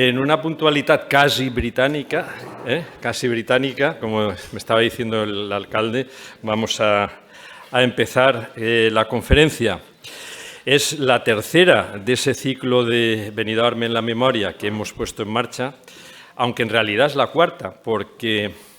En una puntualidad casi británica, como me estaba diciendo el alcalde, vamos a empezar la conferencia. Es la tercera de ese ciclo de Benidorm en la memoria que hemos puesto en marcha, aunque en realidad es la cuarta, porque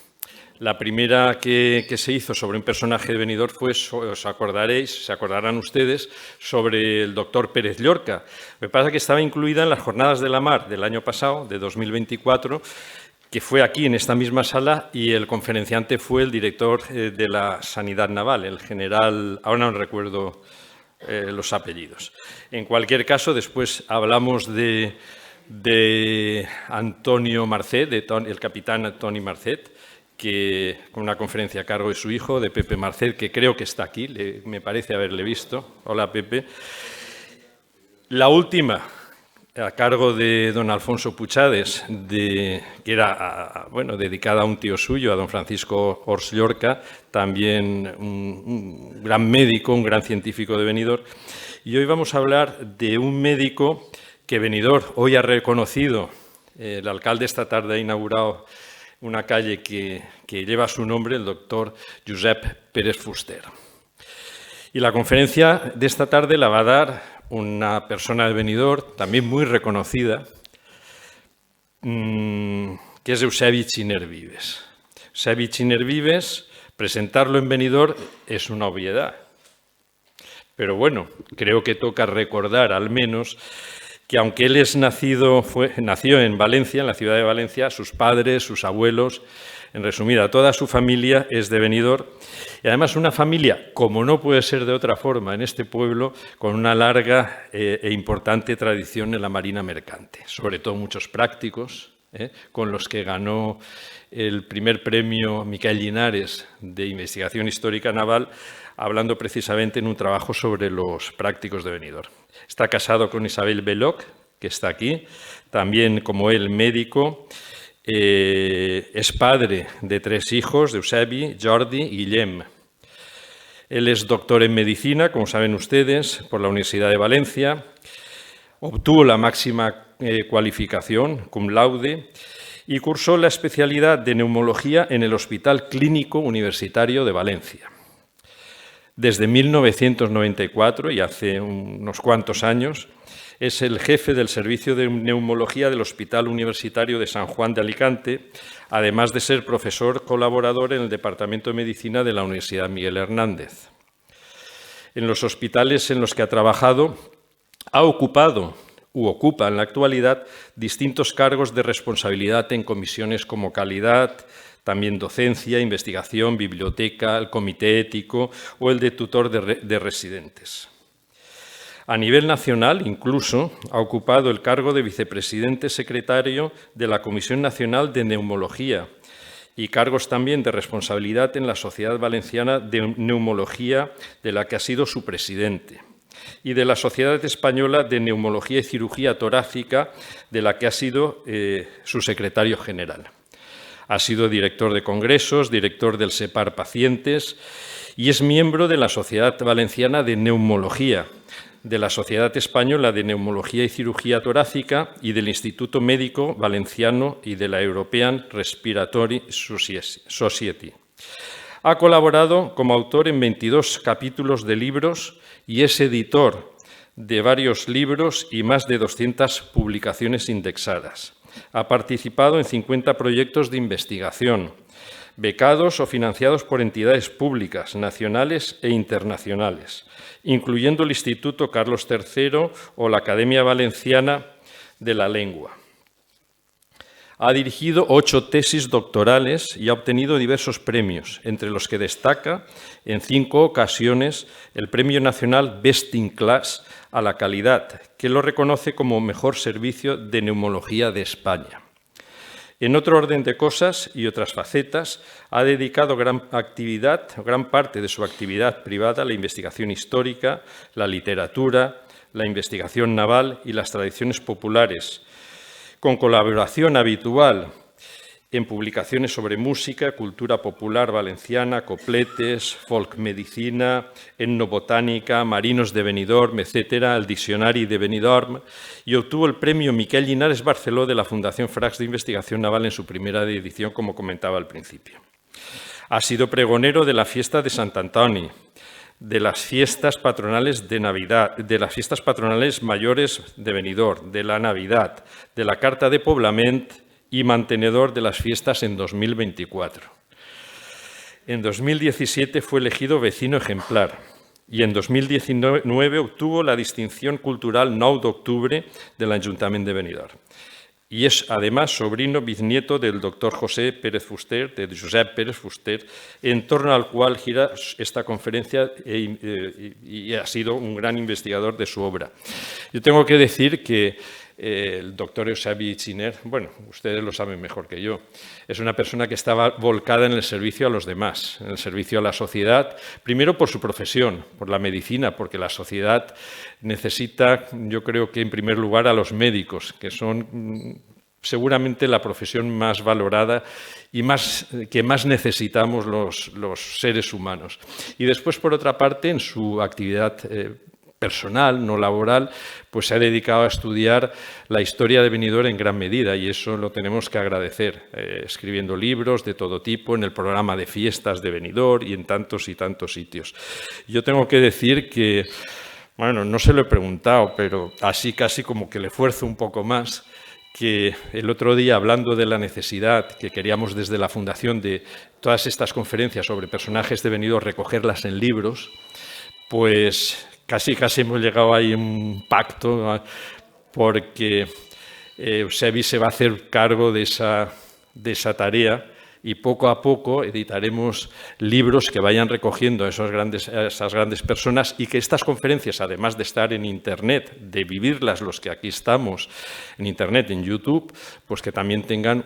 la primera que se hizo sobre un personaje de Benidorm fue, os acordaréis, se acordarán ustedes, sobre el doctor Pérez Llorca. Lo que pasa es que estaba incluida en las Jornadas de la Mar del año pasado, de 2024, que fue aquí, en esta misma sala, y el conferenciante fue el director de la Sanidad Naval, el general, ahora no recuerdo los apellidos. En cualquier caso, después hablamos de Antonio Marcet, el capitán Toni Marcet, que con una conferencia a cargo de su hijo, de Pepe Marcet, que creo que está aquí, me parece haberle visto. Hola, Pepe. La última, a cargo de don Alfonso Puchades, que era dedicada a un tío suyo, a don Francisco Ors Llorca, también un gran médico, un gran científico de Benidorm. Y hoy vamos a hablar de un médico que Benidorm hoy ha reconocido. El alcalde esta tarde ha inaugurado una calle que lleva su nombre, el doctor Josep Pérez Fuster. Y la conferencia de esta tarde la va a dar una persona de Benidorm, también muy reconocida, que es Eusebi Giner Vives. Eusebi Giner Vives, presentarlo en Benidorm es una obviedad. Pero bueno, creo que toca recordar al menos que aunque él nació en Valencia, en la ciudad de Valencia, sus padres, sus abuelos, en resumida, toda su familia es de Benidorm, y además una familia, como no puede ser de otra forma en este pueblo, con una larga e importante tradición en la marina mercante, sobre todo muchos prácticos, con los que ganó el primer premio Miquel Linares de investigación histórica naval, hablando precisamente en un trabajo sobre los prácticos de Benidorm. Está casado con Isabel Belloc, que está aquí, también como él médico. Es padre de 3 hijos, de Eusebi, Jordi y Guillem. Él es doctor en medicina, como saben ustedes, por la Universidad de Valencia. Obtuvo la máxima cualificación, cum laude, y cursó la especialidad de neumología en el Hospital Clínico Universitario de Valencia. Desde 1994, y hace unos cuantos años, es el jefe del servicio de neumología del Hospital Universitario de San Juan de Alicante, además de ser profesor colaborador en el Departamento de Medicina de la Universidad Miguel Hernández. En los hospitales en los que ha trabajado, ha ocupado u ocupa en la actualidad distintos cargos de responsabilidad en comisiones como calidad, también docencia, investigación, biblioteca, el comité ético o el de tutor de residentes. A nivel nacional, incluso, ha ocupado el cargo de vicepresidente secretario de la Comisión Nacional de Neumología y cargos también de responsabilidad en la Sociedad Valenciana de Neumología, de la que ha sido su presidente, y de la Sociedad Española de Neumología y Cirugía Torácica, de la que ha sido su secretario general. Ha sido director de congresos, director del SEPAR Pacientes y es miembro de la Sociedad Valenciana de Neumología, de la Sociedad Española de Neumología y Cirugía Torácica y del Instituto Médico Valenciano y de la European Respiratory Society. Ha colaborado como autor en 22 capítulos de libros y es editor de varios libros y más de 200 publicaciones indexadas. Ha participado en 50 proyectos de investigación, becados o financiados por entidades públicas, nacionales e internacionales, incluyendo el Instituto Carlos III o la Academia Valenciana de la Lengua. Ha dirigido 8 tesis doctorales y ha obtenido diversos premios, entre los que destaca en 5 ocasiones el Premio Nacional Best in Class a la calidad, que lo reconoce como mejor servicio de neumología de España. En otro orden de cosas y otras facetas, ha dedicado gran parte de su actividad privada a la investigación histórica, la literatura, la investigación naval y las tradiciones populares, con colaboración habitual en publicaciones sobre música, cultura popular valenciana, copletes, folk medicina, etnobotánica, marinos de Benidorm, etcétera, el Diccionari de Benidorm, y obtuvo el premio Miquel Linares Barceló de la Fundación Frax de Investigación Naval en su primera edición, como comentaba al principio. Ha sido pregonero de la fiesta de Sant Antoni, de las fiestas patronales de Navidad, de las fiestas patronales mayores de Benidorm, de la Navidad, de la Carta de Poblament y mantenedor de las fiestas en 2024. En 2017 fue elegido vecino ejemplar y en 2019 obtuvo la distinción cultural 9 d'octubre del Ayuntamiento de Benidorm. Y es además sobrino bisnieto del doctor José Pérez Fuster, de Josep Pérez Fuster, en torno al cual gira esta conferencia y ha sido un gran investigador de su obra. Yo tengo que decir que el doctor Eusebi Giner, bueno, ustedes lo saben mejor que yo, es una persona que estaba volcada en el servicio a los demás, en el servicio a la sociedad, primero por su profesión, por la medicina, porque la sociedad necesita, yo creo que en primer lugar, a los médicos, que son seguramente la profesión más valorada y que más necesitamos los seres humanos. Y después, por otra parte, en su actividad personal, no laboral, pues se ha dedicado a estudiar la historia de Benidorm en gran medida y eso lo tenemos que agradecer, escribiendo libros de todo tipo en el programa de fiestas de Benidorm y en tantos y tantos sitios. Yo tengo que decir que, bueno, no se lo he preguntado, pero así casi como que le fuerzo un poco más, que el otro día, hablando de la necesidad que queríamos desde la Fundación de todas estas conferencias sobre personajes de Benidorm recogerlas en libros, pues casi hemos llegado ahí a un pacto porque Eusebi se va a hacer cargo de esa tarea y poco a poco editaremos libros que vayan recogiendo a esas grandes personas y que estas conferencias, además de estar en Internet, de vivirlas los que aquí estamos en Internet, en YouTube, pues que también tengan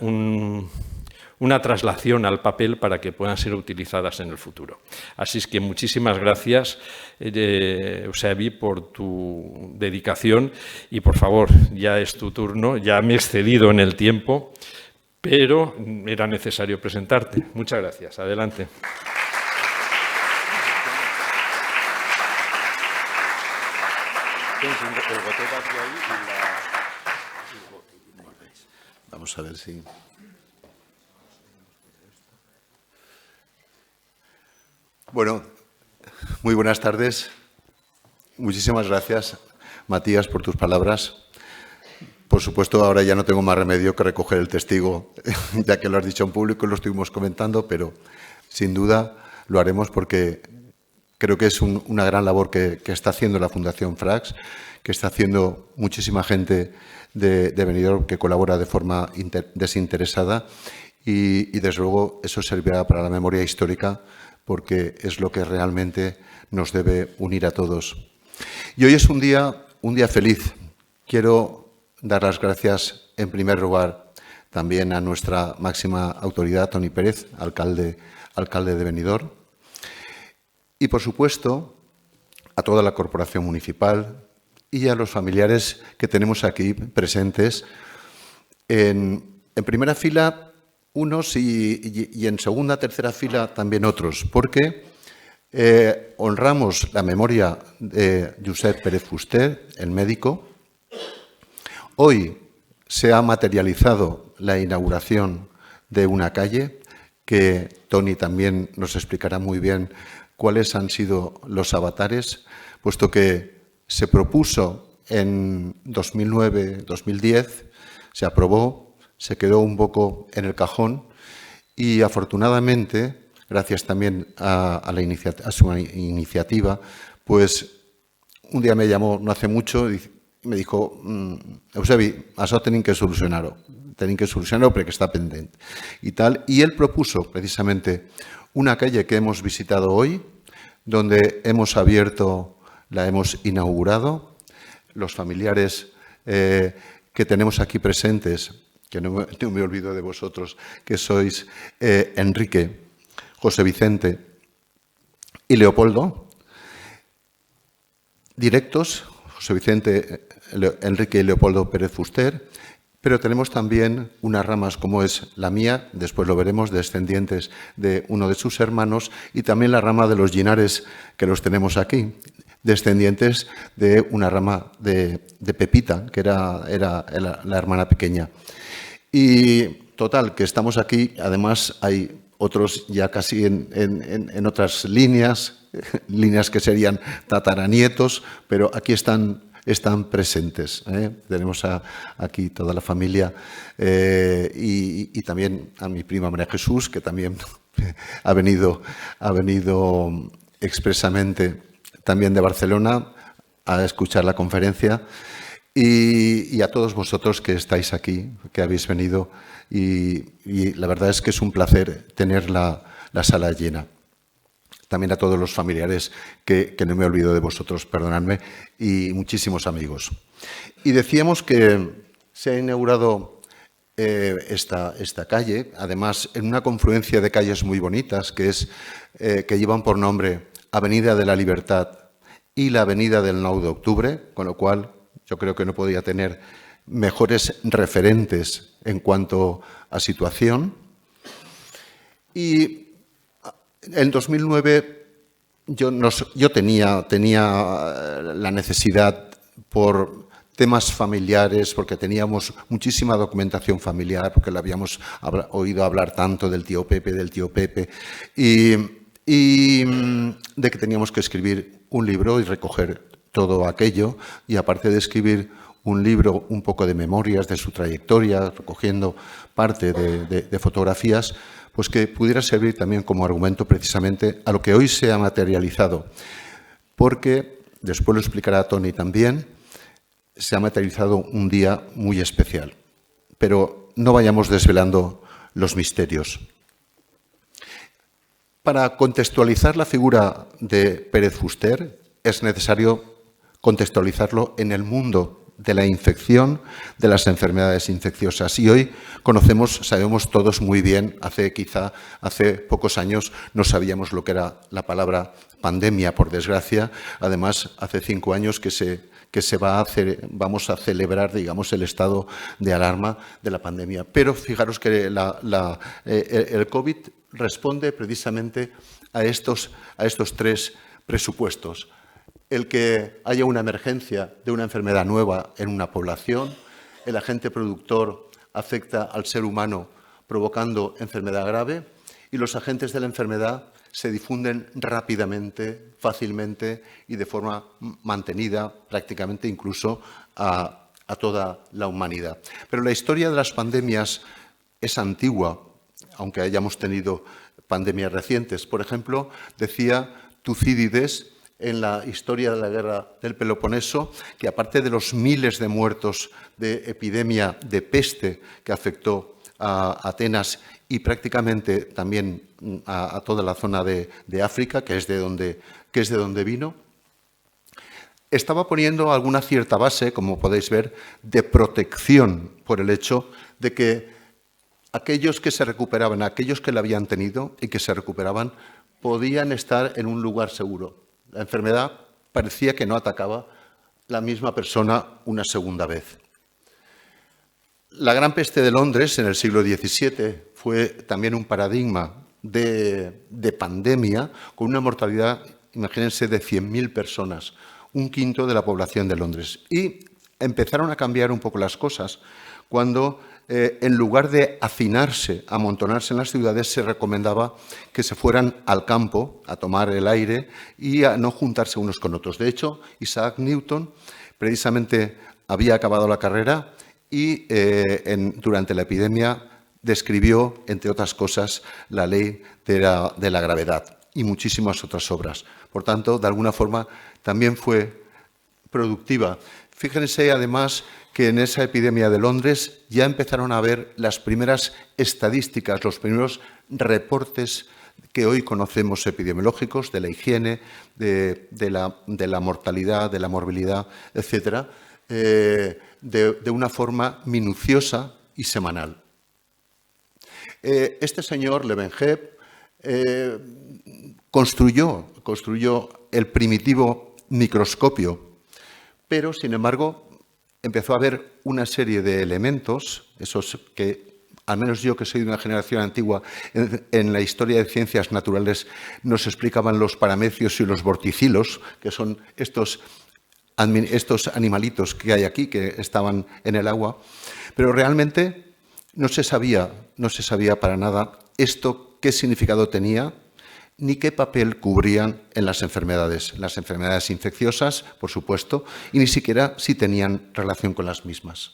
una traslación al papel para que puedan ser utilizadas en el futuro. Así es que muchísimas gracias, Eusebi, por tu dedicación y, por favor, ya es tu turno, ya me he excedido en el tiempo, pero era necesario presentarte. Muchas gracias. Adelante. Vamos a ver si... Bueno, muy buenas tardes. Muchísimas gracias, Matías, por tus palabras. Por supuesto, ahora ya no tengo más remedio que recoger el testigo, ya que lo has dicho en público y lo estuvimos comentando, pero sin duda lo haremos porque creo que es una gran labor que está haciendo la Fundación Frax, que está haciendo muchísima gente de Benidorm que colabora de forma desinteresada y desde luego eso servirá para la memoria histórica porque es lo que realmente nos debe unir a todos. Y hoy es un día feliz. Quiero dar las gracias, en primer lugar, también a nuestra máxima autoridad, Toni Pérez, alcalde de Benidorm, y, por supuesto, a toda la corporación municipal y a los familiares que tenemos aquí presentes. En primera fila, unos y en segunda, tercera fila también otros, porque honramos la memoria de Josep Pérez Fuster, el médico. Hoy se ha materializado la inauguración de una calle que Toni también nos explicará muy bien cuáles han sido los avatares, puesto que se propuso en 2009-2010, se aprobó, se quedó un poco en el cajón y afortunadamente, gracias también a su iniciativa, pues un día me llamó no hace mucho y me dijo, Eusebi, això tenim que solucionar-ho perquè está pendiente y tal. Y él propuso precisamente una calle que hemos visitado hoy, donde hemos abierto, la hemos inaugurado. Los familiares que tenemos aquí presentes, que no me olvido de vosotros, que sois Enrique, José Vicente y Leopoldo, directos, José Vicente, Enrique y Leopoldo Pérez Fuster, pero tenemos también unas ramas como es la mía, después lo veremos, descendientes de uno de sus hermanos, y también la rama de los Linares, que los tenemos aquí, descendientes de una rama de Pepita, que era la hermana pequeña. Y total, que estamos aquí, además hay otros ya casi en otras líneas que serían tataranietos, pero aquí están presentes. Tenemos aquí toda la familia y también a mi prima María Jesús, que también ha venido expresamente también de Barcelona a escuchar la conferencia, y a todos vosotros que estáis aquí, que habéis venido, y la verdad es que es un placer tener la sala llena. También a todos los familiares, que no me olvido de vosotros, perdonadme, y muchísimos amigos. Y decíamos que se ha inaugurado esta calle, además en una confluencia de calles muy bonitas, que llevan por nombre Avenida de la Libertad y la Avenida del 9 de Octubre, con lo cual yo creo que no podía tener mejores referentes en cuanto a situación. Y en 2009 yo tenía la necesidad, por temas familiares, porque teníamos muchísima documentación familiar, porque le habíamos oído hablar tanto del tío Pepe, y de que teníamos que escribir un libro y recoger todo aquello, y aparte de escribir un libro, un poco de memorias de su trayectoria, recogiendo parte de fotografías, pues que pudiera servir también como argumento precisamente a lo que hoy se ha materializado, porque, después lo explicará Tony también, se ha materializado un día muy especial. Pero no vayamos desvelando los misterios. Para contextualizar la figura de Pérez Fuster es necesario contextualizarlo en el mundo de la infección, de las enfermedades infecciosas. Y hoy sabemos todos muy bien, quizá hace pocos años no sabíamos lo que era la palabra pandemia, por desgracia. Además, hace 5 años vamos a celebrar, digamos, el estado de alarma de la pandemia. Pero fijaros que el COVID responde precisamente a estos 3 presupuestos. El que haya una emergencia de una enfermedad nueva en una población, el agente productor afecta al ser humano provocando enfermedad grave, y los agentes de la enfermedad se difunden rápidamente, fácilmente y de forma mantenida, prácticamente incluso a toda la humanidad. Pero la historia de las pandemias es antigua, aunque hayamos tenido pandemias recientes. Por ejemplo, decía Tucídides, en la historia de la guerra del Peloponeso, que aparte de los miles de muertos de epidemia de peste que afectó a Atenas y prácticamente también a toda la zona de África, que es de donde vino, estaba poniendo alguna cierta base, como podéis ver, de protección por el hecho de que aquellos que se recuperaban, aquellos que la habían tenido y que se recuperaban, podían estar en un lugar seguro. La enfermedad parecía que no atacaba la misma persona una segunda vez. La Gran Peste de Londres en el siglo XVII fue también un paradigma de pandemia con una mortalidad, imagínense, de 100.000 personas, 1/5 de la población de Londres. Y empezaron a cambiar un poco las cosas cuando, en lugar de hacinarse, amontonarse en las ciudades, se recomendaba que se fueran al campo a tomar el aire y a no juntarse unos con otros. De hecho, Isaac Newton precisamente había acabado la carrera y durante la epidemia describió, entre otras cosas, la ley de la gravedad y muchísimas otras obras. Por tanto, de alguna forma, también fue productiva. Fíjense, además, que en esa epidemia de Londres ya empezaron a haber las primeras estadísticas, los primeros reportes que hoy conocemos epidemiológicos de la higiene, de la mortalidad, de la morbilidad, etcétera, de una forma minuciosa y semanal. Este señor, Leeuwenhoek, construyó el primitivo microscopio, pero, sin embargo, empezó a haber una serie de elementos, esos que, al menos yo que soy de una generación antigua, en la historia de ciencias naturales nos explicaban los paramecios y los vorticilos, que son estos animalitos que hay aquí, que estaban en el agua, pero realmente no se sabía para nada esto qué significado tenía, ni qué papel cubrían en las enfermedades infecciosas, por supuesto, y ni siquiera si tenían relación con las mismas.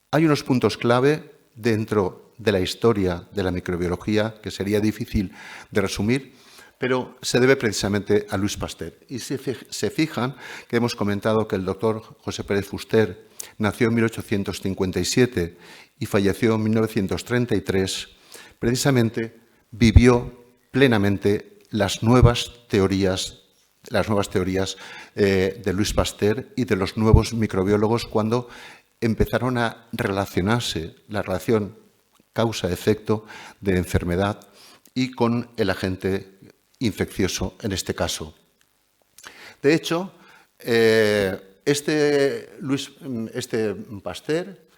Hay unos puntos clave dentro de la historia de la microbiología que sería difícil de resumir, pero se debe precisamente a Louis Pasteur. Y se fijan que hemos comentado que el doctor José Pérez Fuster nació en 1857 y falleció en 1933, precisamente vivió plenamente las nuevas teorías de Louis Pasteur y de los nuevos microbiólogos cuando empezaron a relacionarse la relación causa-efecto de enfermedad y con el agente infeccioso en este caso. De hecho, este Pasteur,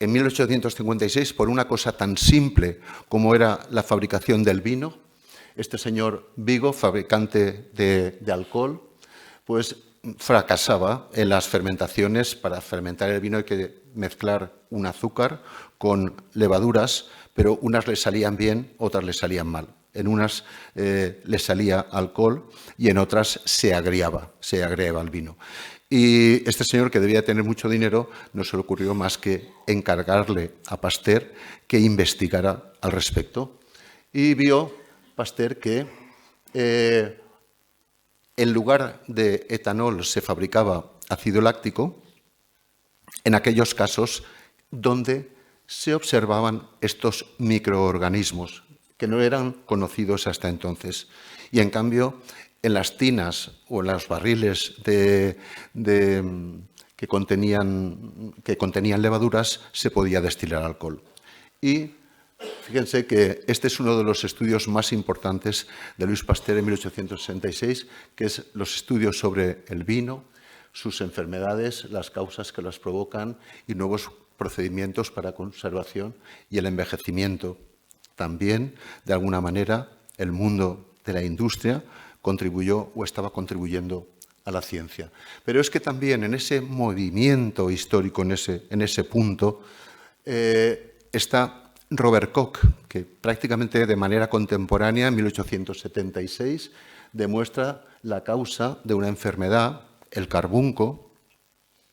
en 1856, por una cosa tan simple como era la fabricación del vino, este señor Vigo, fabricante de alcohol, pues fracasaba en las fermentaciones. Para fermentar el vino hay que mezclar un azúcar con levaduras, pero unas le salían bien, otras le salían mal. En unas le salía alcohol y en otras se agriaba el vino. Y este señor, que debía tener mucho dinero, no se le ocurrió más que encargarle a Pasteur que investigara al respecto. Y vio Pasteur que en lugar de etanol se fabricaba ácido láctico en aquellos casos donde se observaban estos microorganismos que no eran conocidos hasta entonces. Y en cambio, en las tinas o en los barriles que contenían levaduras se podía destilar alcohol. Y fíjense que este es uno de los estudios más importantes de Louis Pasteur en 1866, que es los estudios sobre el vino, sus enfermedades, las causas que las provocan y nuevos procedimientos para conservación y el envejecimiento. También, de alguna manera, el mundo de la industria contribuyó o estaba contribuyendo a la ciencia. Pero es que también en ese movimiento histórico, en ese punto, está Robert Koch, que prácticamente de manera contemporánea, en 1876, demuestra la causa de una enfermedad, el carbunco.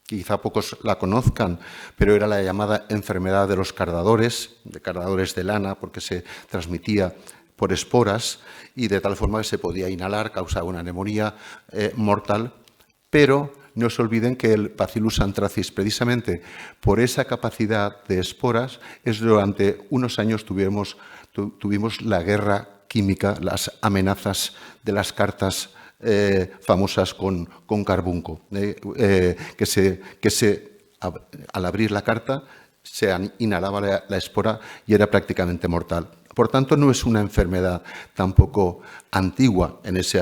Quizá pocos la conozcan, pero era la llamada enfermedad de los cardadores de lana, porque se transmitía por esporas y de tal forma que se podía inhalar, causaba una neumonía mortal. Pero no se olviden que el Bacillus anthracis, precisamente por esa capacidad de esporas, durante unos años tuvimos la guerra química, las amenazas de las cartas famosas con carbunco, al abrir la carta se inhalaba la espora y era prácticamente mortal. Por tanto, no es una enfermedad tampoco antigua en ese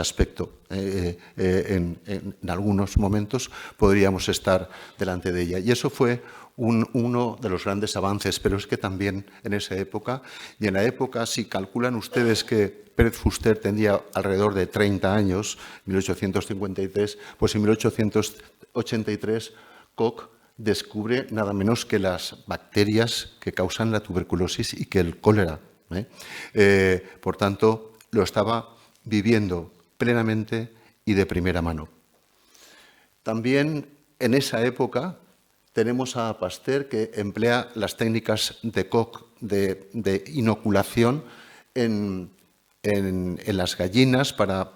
aspecto. En algunos momentos podríamos estar delante de ella. Y eso fue uno de los grandes avances, pero es que también en esa época, y en la época, si calculan ustedes que Pérez Fuster tendría alrededor de 30 años, 1853, pues en 1883 Koch descubre nada menos que las bacterias que causan la tuberculosis y que el cólera. Por tanto, lo estaba viviendo plenamente y de primera mano. También en esa época tenemos a Pasteur, que emplea las técnicas de Koch de inoculación en las gallinas para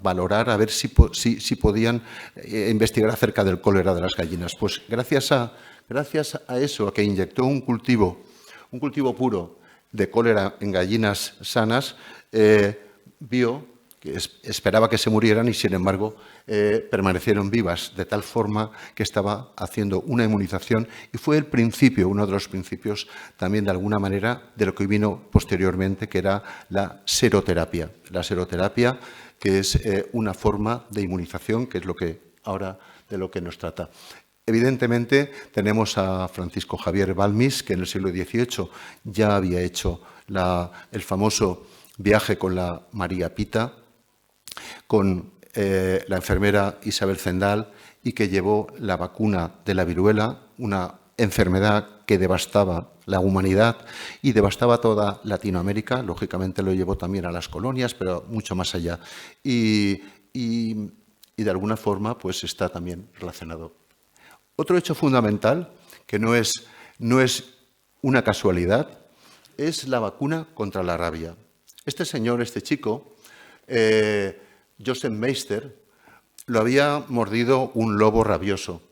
valorar, a ver si podían investigar acerca del cólera de las gallinas. Pues gracias a eso, a que inyectó un cultivo puro de cólera en gallinas sanas, vio que esperaba que se murieran y, sin embargo, permanecieron vivas, de tal forma que estaba haciendo una inmunización, y fue el principio, uno de los principios también de alguna manera de lo que vino posteriormente, que era la seroterapia. La seroterapia, que es una forma de inmunización, que es lo que ahora nos trata. Evidentemente, tenemos a Francisco Javier Balmis, que en el siglo XVIII ya había hecho el famoso viaje con la María Pita, con la enfermera Isabel Zendal, y que llevó la vacuna de la viruela, una enfermedad que devastaba la humanidad y devastaba toda Latinoamérica. Lógicamente lo llevó también a las colonias, pero mucho más allá. Y de alguna forma pues está también relacionado. Otro hecho fundamental, que no es una casualidad, es la vacuna contra la rabia. Este señor, este chico, Joseph Meister, lo había mordido un lobo rabioso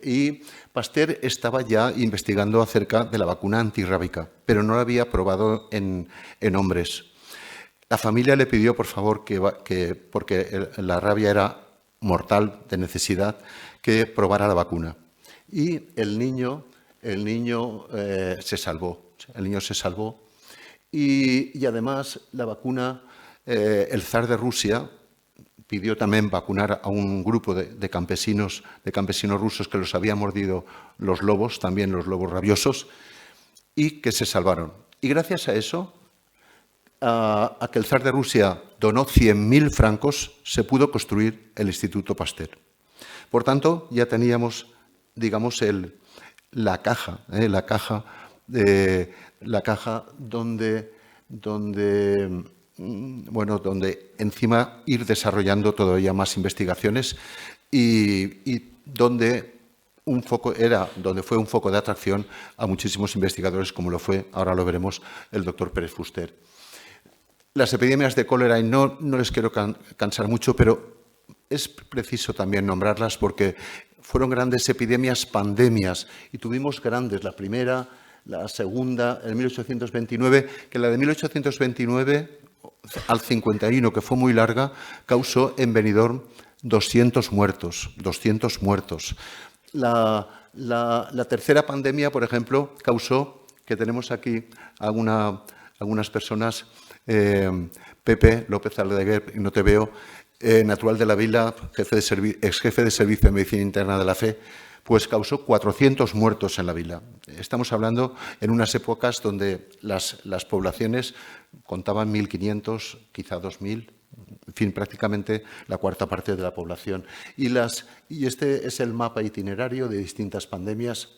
y Pasteur estaba ya investigando acerca de la vacuna antirrábica, pero no la había probado en hombres. La familia le pidió, por favor, porque la rabia era mortal, de necesidad, que probara la vacuna. Y el niño se salvó. El niño se salvó. Y además la vacuna, el zar de Rusia pidió también vacunar a un grupo de campesinos rusos que los habían mordido los lobos, también los lobos rabiosos, y que se salvaron. Y gracias a eso, a que el zar de Rusia donó 100.000 francos, se pudo construir el Instituto Pasteur. Por tanto, ya teníamos, digamos, la caja donde encima ir desarrollando todavía más investigaciones y donde fue un foco de atracción a muchísimos investigadores, como lo fue, ahora lo veremos, el doctor Pérez Fuster. Las epidemias de cólera, y no les quiero cansar mucho, pero es preciso también nombrarlas porque fueron grandes epidemias, pandemias, y tuvimos grandes, la primera, la segunda, en 1829, que la de 1829 al 51, que fue muy larga, causó en Benidorm 200 muertos. La tercera pandemia, por ejemplo, causó, que tenemos aquí algunas personas, Pepe López Aldeguer, y no te veo, natural de la Vila, ex jefe de Servicio de Medicina Interna de la Fe, pues causó 400 muertos en la Vila. Estamos hablando en unas épocas donde las poblaciones contaban 1.500, quizá 2.000, en fin, prácticamente la cuarta parte de la población. Y este es el mapa itinerario de distintas pandemias,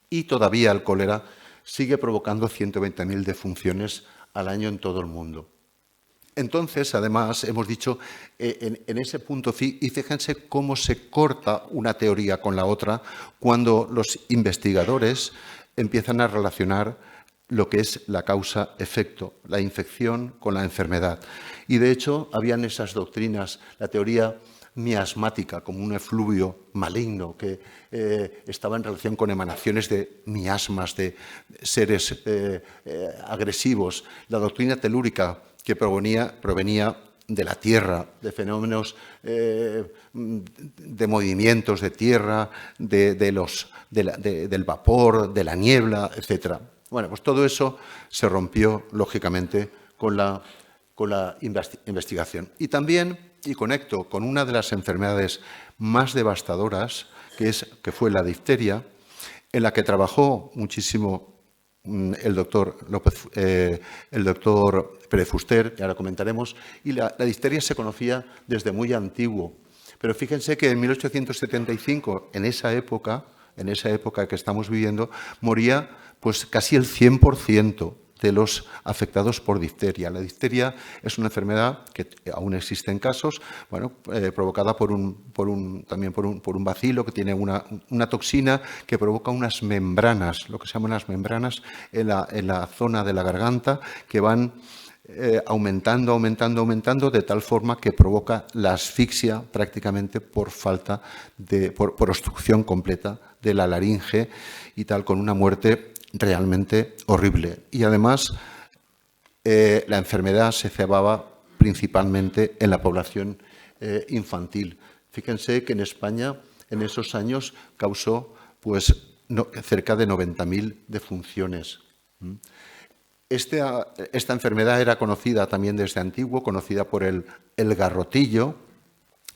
y todavía el cólera sigue provocando 120.000 defunciones al año en todo el mundo. Entonces, además, hemos dicho en ese punto, y fíjense cómo se corta una teoría con la otra cuando los investigadores empiezan a relacionar lo que es la causa-efecto, la infección con la enfermedad. Y de hecho, habían esas doctrinas, la teoría miasmática, como un efluvio maligno que estaba en relación con emanaciones de miasmas, de seres agresivos, la doctrina telúrica, que provenía de la tierra, de fenómenos de movimientos de tierra, del vapor, de la niebla, etc. Bueno, pues todo eso se rompió, lógicamente, con la investigación. Y también, y conecto con una de las enfermedades más devastadoras, que fue la difteria, en la que trabajó muchísimo el doctor Pérez Fuster, ya lo comentaremos, y la difteria se conocía desde muy antiguo. Pero fíjense que en 1875, en esa época que estamos viviendo, moría pues casi el 100% de los afectados por difteria. La difteria es una enfermedad que aún existen casos, provocada por un bacilo que tiene una toxina que provoca unas membranas, lo que se llaman las membranas en la zona de la garganta, que van aumentando, de tal forma que provoca la asfixia prácticamente por obstrucción completa de la laringe y tal, con una muerte realmente horrible. Y además la enfermedad se cebaba principalmente en la población infantil. Fíjense que en España en esos años causó pues cerca de 90.000 defunciones. Esta enfermedad era conocida también desde antiguo, conocida por el garrotillo,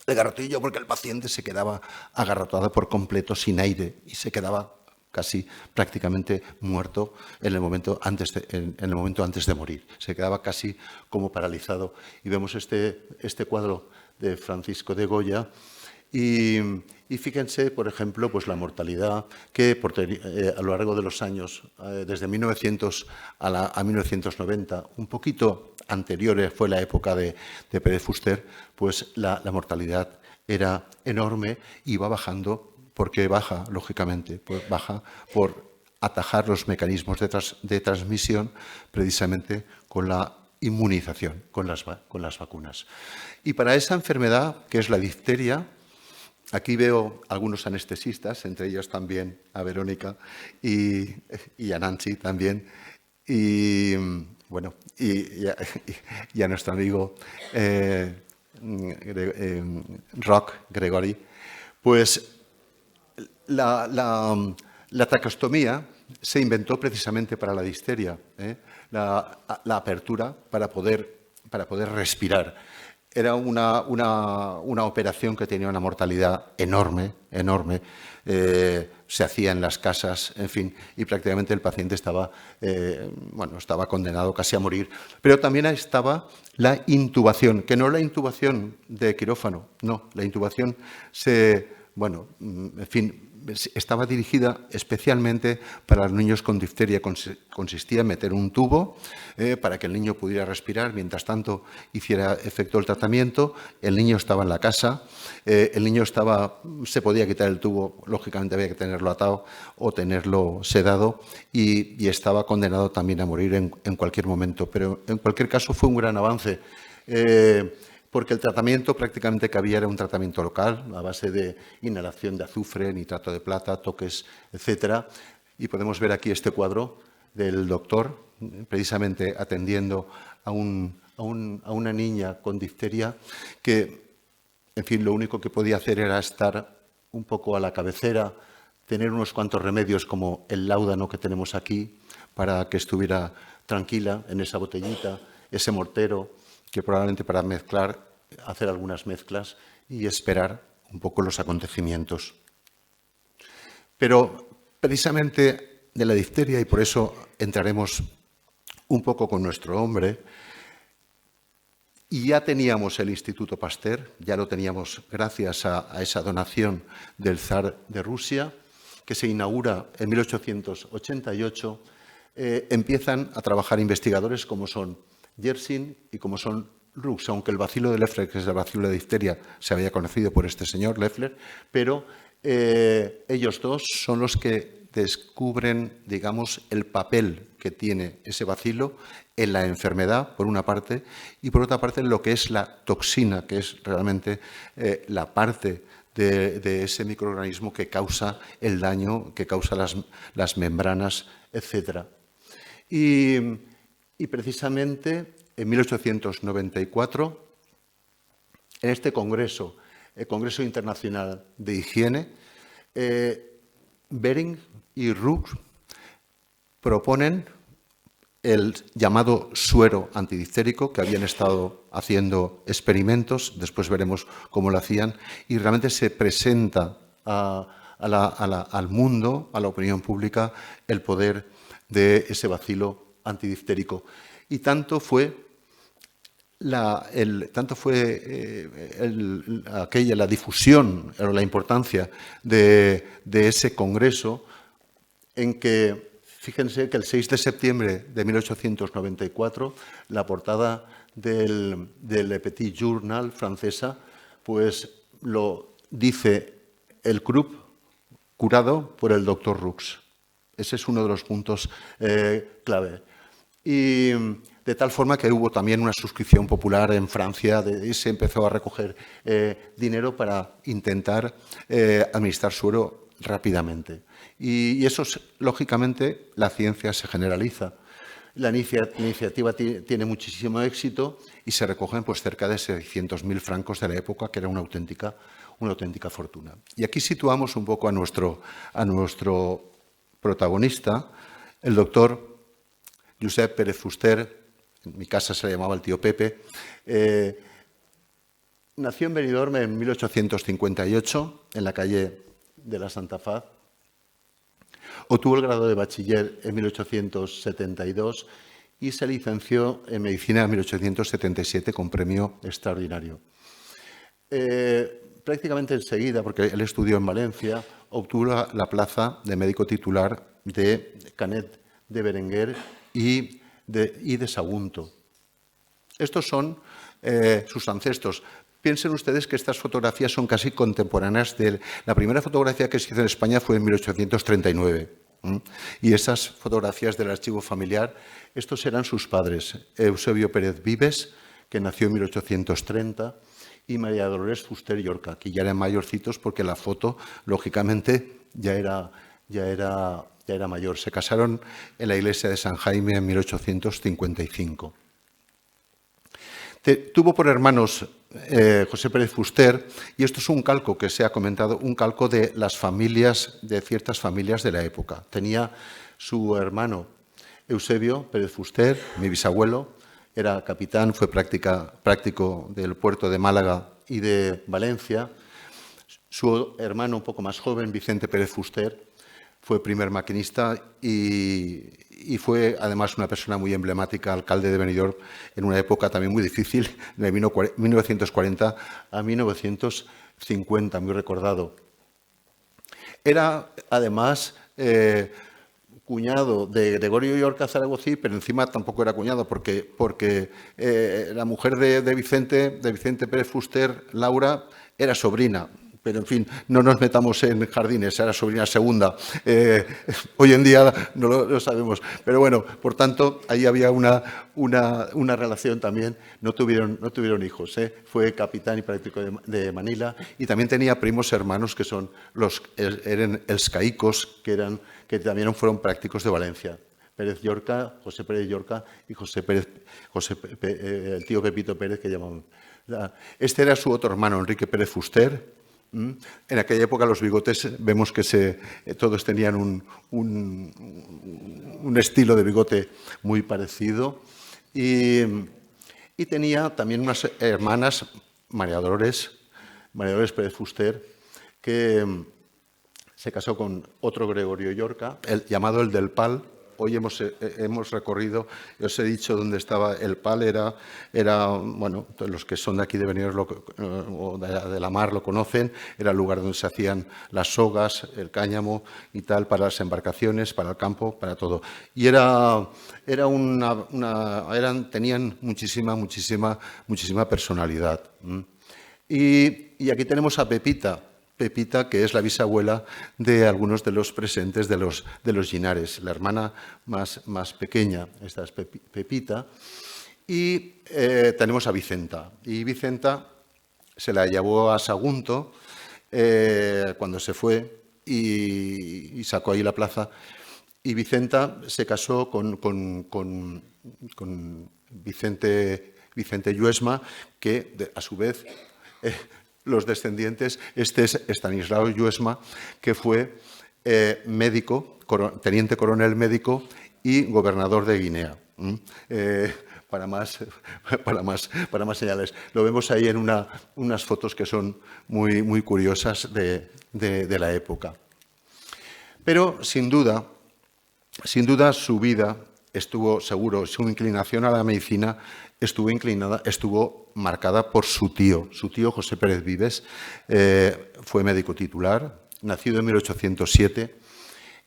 el garrotillo porque el paciente se quedaba agarrotado por completo, sin aire, y se quedaba casi prácticamente muerto en el momento antes de morir. Se quedaba casi como paralizado. Y vemos este cuadro de Francisco de Goya. Y fíjense, por ejemplo, pues la mortalidad que a lo largo de los años, desde 1900 a 1990, un poquito anterior fue la época de Pérez Fuster, pues la mortalidad era enorme y va bajando. ¿Por qué baja? Lógicamente, pues baja por atajar los mecanismos de transmisión precisamente con la inmunización, con las vacunas. Y para esa enfermedad, que es la difteria, aquí veo algunos anestesistas, entre ellos también a Verónica y a Nancy también, y bueno, y a nuestro amigo Roch Gregory. Pues la tracostomía se inventó precisamente para la difteria, la apertura para poder respirar. Era una operación que tenía una mortalidad enorme. Se hacía en las casas, en fin, y prácticamente el paciente estaba condenado casi a morir. Pero también estaba la intubación, que no es la intubación de quirófano, no, la intubación estaba dirigida especialmente para los niños con difteria. Consistía en meter un tubo para que el niño pudiera respirar. Mientras tanto, hiciera efecto el tratamiento. El niño estaba en la casa. Se podía quitar el tubo, lógicamente había que tenerlo atado o tenerlo sedado, y estaba condenado también a morir en cualquier momento. Pero en cualquier caso fue un gran avance. Porque el tratamiento prácticamente que había era un tratamiento local, a base de inhalación de azufre, nitrato de plata, toques, etc. Y podemos ver aquí este cuadro del doctor, precisamente atendiendo a una niña con difteria que, en fin, lo único que podía hacer era estar un poco a la cabecera, tener unos cuantos remedios como el láudano que tenemos aquí para que estuviera tranquila en esa botellita, ese mortero, que probablemente para hacer algunas mezclas y esperar un poco los acontecimientos. Pero precisamente de la difteria, y por eso entraremos un poco con nuestro hombre, y ya teníamos el Instituto Pasteur, ya lo teníamos gracias a esa donación del zar de Rusia, que se inaugura en 1888, empiezan a trabajar investigadores como son Yersin y como son Rux, aunque el bacilo de Loeffler, que es el bacilo de difteria, se había conocido por este señor, Loeffler, pero ellos dos son los que descubren, digamos, el papel que tiene ese bacilo en la enfermedad, por una parte, y por otra parte, lo que es la toxina, que es realmente la parte de ese microorganismo que causa el daño, que causa las membranas, etc. Y precisamente en 1894, en este congreso, el Congreso Internacional de Higiene, Behring y Rux proponen el llamado suero antidifterico, que habían estado haciendo experimentos, después veremos cómo lo hacían, y realmente se presenta al mundo, a la opinión pública, el poder de ese bacilo antidifterico. Y tanto fue la difusión o la importancia de ese congreso, en que, fíjense que el 6 de septiembre de 1894, la portada del Le Petit Journal francesa, pues lo dice el Krupp curado por el doctor Rux. Ese es uno de los puntos clave. Y de tal forma que hubo también una suscripción popular en Francia y se empezó a recoger dinero para intentar administrar suero rápidamente. Y eso, lógicamente, la ciencia se generaliza. La iniciativa tiene muchísimo éxito y se recogen pues, cerca de 600.000 francos de la época, que era una auténtica fortuna. Y aquí situamos un poco a nuestro protagonista, el doctor Josep Pérez Fuster. En mi casa se le llamaba el tío Pepe. nació en Benidorm en 1858, en la calle de la Santa Faz. Obtuvo el grado de bachiller en 1872 y se licenció en medicina en 1877 con premio extraordinario. Prácticamente enseguida, porque él estudió en Valencia, obtuvo la plaza de médico titular de Canet de Berenguer y de Sagunto. Estos son sus ancestros. Piensen ustedes que estas fotografías son casi contemporáneas de la primera fotografía que se hizo en España fue en 1839. Y esas fotografías del archivo familiar, estos eran sus padres, Eusebio Pérez Vives, que nació en 1830, y María Dolores Fuster Llorca, que ya eran mayorcitos porque la foto, lógicamente, ya era mayor. Se casaron en la iglesia de San Jaime en 1855. Tuvo por hermanos José Pérez Fuster, y esto es un calco que se ha comentado, un calco de las familias, de ciertas familias de la época. Tenía su hermano Eusebio Pérez Fuster, mi bisabuelo, era capitán, fue práctico del puerto de Málaga y de Valencia. Su hermano un poco más joven, Vicente Pérez Fuster, fue primer maquinista y fue además una persona muy emblemática, alcalde de Benidorm, en una época también muy difícil, de 1940 a 1950, muy recordado. Era además cuñado de Gregorio Llorca Zaragozí, pero encima tampoco era cuñado, porque la mujer de Vicente Pérez Fuster, Laura, era sobrina. Pero, en fin, no nos metamos en jardines, era sobrina segunda. Hoy en día no lo sabemos. Pero bueno, por tanto, ahí había una relación también. No tuvieron hijos. Fue capitán y práctico de Manila. Y también tenía primos hermanos que eran elscaicos, que también fueron prácticos de Valencia. Pérez Llorca, José Pérez Llorca y el tío Pepito Pérez, que llamaban. Este era su otro hermano, Enrique Pérez Fuster. En aquella época los bigotes vemos que todos tenían un estilo de bigote muy parecido y tenía también unas hermanas, María Dolores Pérez Fuster, que se casó con otro Gregorio Llorca, llamado el del Pal. Hoy hemos recorrido, os he dicho dónde estaba el Pal, era bueno, los que son de aquí de Benidorm o de la mar lo conocen, era el lugar donde se hacían las sogas, el cáñamo y tal, para las embarcaciones, para el campo, para todo. Y tenían muchísima personalidad. Y aquí tenemos a Pepita, que es la bisabuela de algunos de los presentes de los Linares, la hermana más pequeña, esta es Pepita, y tenemos a Vicenta. Y Vicenta se la llevó a Sagunto cuando se fue y sacó ahí la plaza. Y Vicenta se casó con Vicente Lluesma, que a su vez los descendientes, este es Estanislao Lluesma, que fue médico, teniente coronel médico y gobernador de Guinea. Para más señales. Lo vemos ahí en unas fotos que son muy curiosas de la época. Pero sin duda su vida estuvo seguro, su inclinación a la medicina estuvo marcada por su tío José Pérez Vives. Fue médico titular, nacido en 1807,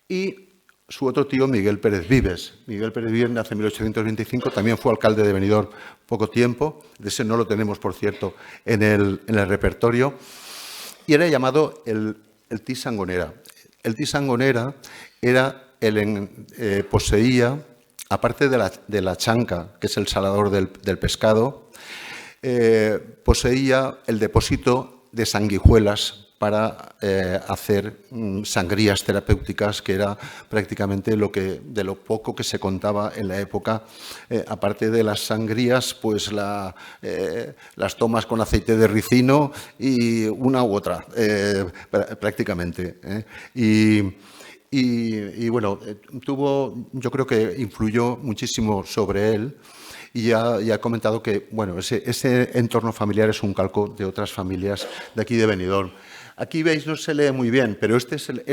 y su otro tío, Miguel Pérez Vives. Miguel Pérez Vives nace en 1825, también fue alcalde de Benidorm poco tiempo, de ese no lo tenemos, por cierto, en el repertorio, y era llamado el Tí Sangonera. El Tí Sangonera poseía, aparte de la chanca, que es el salador del pescado, poseía el depósito de sanguijuelas para hacer sangrías terapéuticas, que era prácticamente de lo poco que se contaba en la época. Aparte de las sangrías, pues las tomas con aceite de ricino y una u otra, prácticamente. Y bueno, yo creo que influyó muchísimo sobre él. y ya he comentado que bueno, ese entorno familiar es un calco de otras familias de aquí de Benidorm. Aquí veis, no se lee muy bien, pero este es el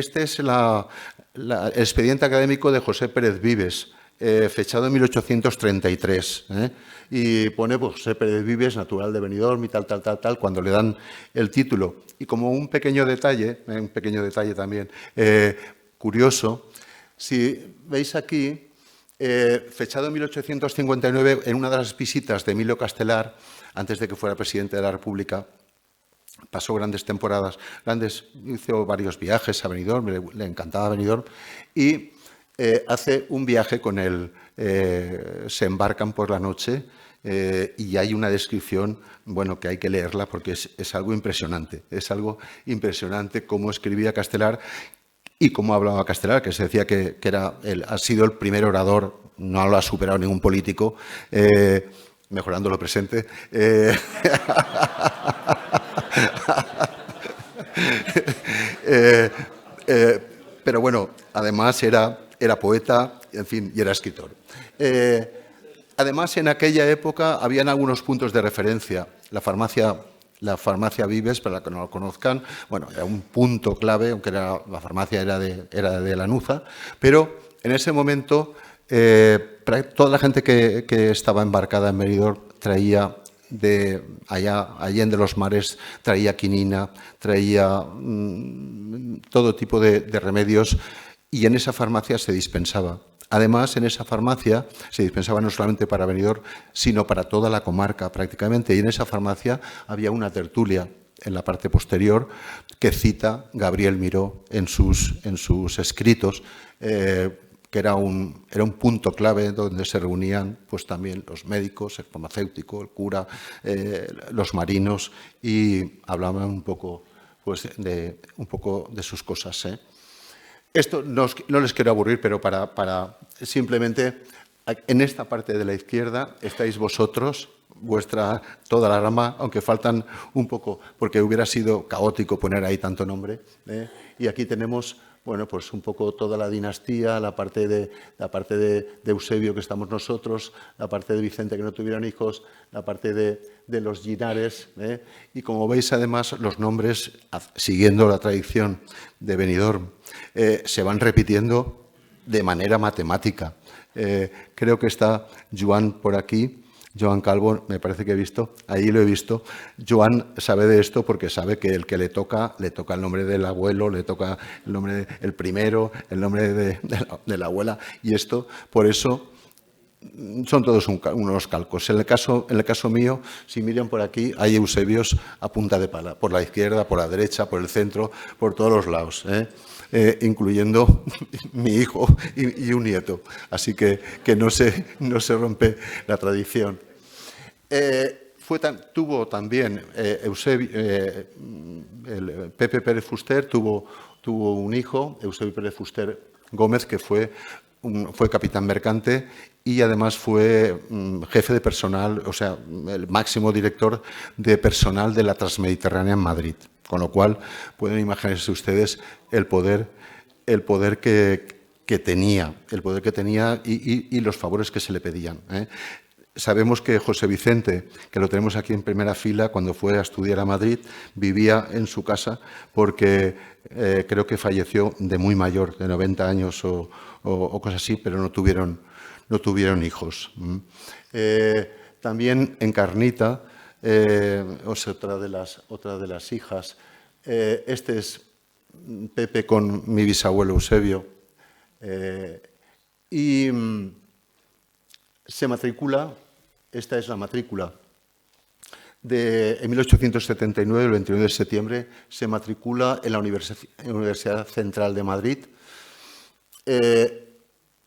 expediente académico de José Pérez Vives, fechado en 1833, y pone pues, José Pérez Vives, natural de Benidorm y tal, cuando le dan el título. Y como un pequeño detalle también curioso, si veis aquí, fechado en 1859, en una de las visitas de Emilio Castelar, antes de que fuera presidente de la República, pasó grandes temporadas, hizo varios viajes a Benidorm, le encantaba Benidorm, y hace un viaje con él, se embarcan por la noche y hay una descripción, bueno, que hay que leerla porque es algo impresionante cómo escribía Castelar y cómo hablaba Castelar, que se decía que ha sido el primer orador, no lo ha superado ningún político, mejorando lo presente. Pero bueno, además era poeta, en fin, y era escritor. Además, en aquella época habían algunos puntos de referencia. La farmacia Vives, para los que no lo conozcan, bueno, era un punto clave, aunque la farmacia era de Lanuza, pero en ese momento toda la gente que estaba embarcada en Benidorm traía de allende los mares, traía quinina, traía todo tipo de remedios, y en esa farmacia se dispensaba. Además, en esa farmacia se dispensaba no solamente para Benidorm, sino para toda la comarca prácticamente, y en esa farmacia había una tertulia en la parte posterior que cita Gabriel Miró en sus escritos, que era un punto clave donde se reunían pues también los médicos, el farmacéutico, el cura, los marinos, y hablaban un poco de sus cosas. Esto no les quiero aburrir, pero para simplemente, en esta parte de la izquierda estáis vosotros, toda la rama, aunque faltan un poco, porque hubiera sido caótico poner ahí tanto nombre, y aquí tenemos, bueno, pues un poco toda la dinastía, la parte de Eusebio, que estamos nosotros, la parte de Vicente, que no tuvieron hijos, la parte de los Linares, y como veis, además, los nombres, siguiendo la tradición de Benidorm, se van repitiendo de manera matemática. Creo que está Joan por aquí, Joan Calvo, me parece que he visto, ahí lo he visto. Joan sabe de esto porque sabe que el que le toca el nombre del abuelo, le toca el nombre del primero, el nombre de la abuela, y esto, por eso, son todos unos calcos. En el caso mío, si miran por aquí, hay Eusebios a punta de pala, por la izquierda, por la derecha, por el centro, por todos los lados, incluyendo mi hijo y un nieto. Así que no se rompe la tradición. Tuvo también Eusebio, el Pepe Pérez Fuster tuvo un hijo, Eusebio Pérez Fuster Gómez, que fue capitán mercante y además fue jefe de personal, o sea, el máximo director de personal de la Transmediterránea en Madrid. Con lo cual, pueden imaginarse ustedes el poder que tenía y los favores que se le pedían. Sabemos que José Vicente, que lo tenemos aquí en primera fila, cuando fue a estudiar a Madrid, vivía en su casa porque creo que falleció de muy mayor, de 90 años o cosas así, pero no tuvieron hijos. También Encarnita, otra de las hijas. Este es Pepe con mi bisabuelo Eusebio. Y se matricula, esta es la matrícula, en 1879, el 29 de septiembre, se matricula en la Universidad Central de Madrid.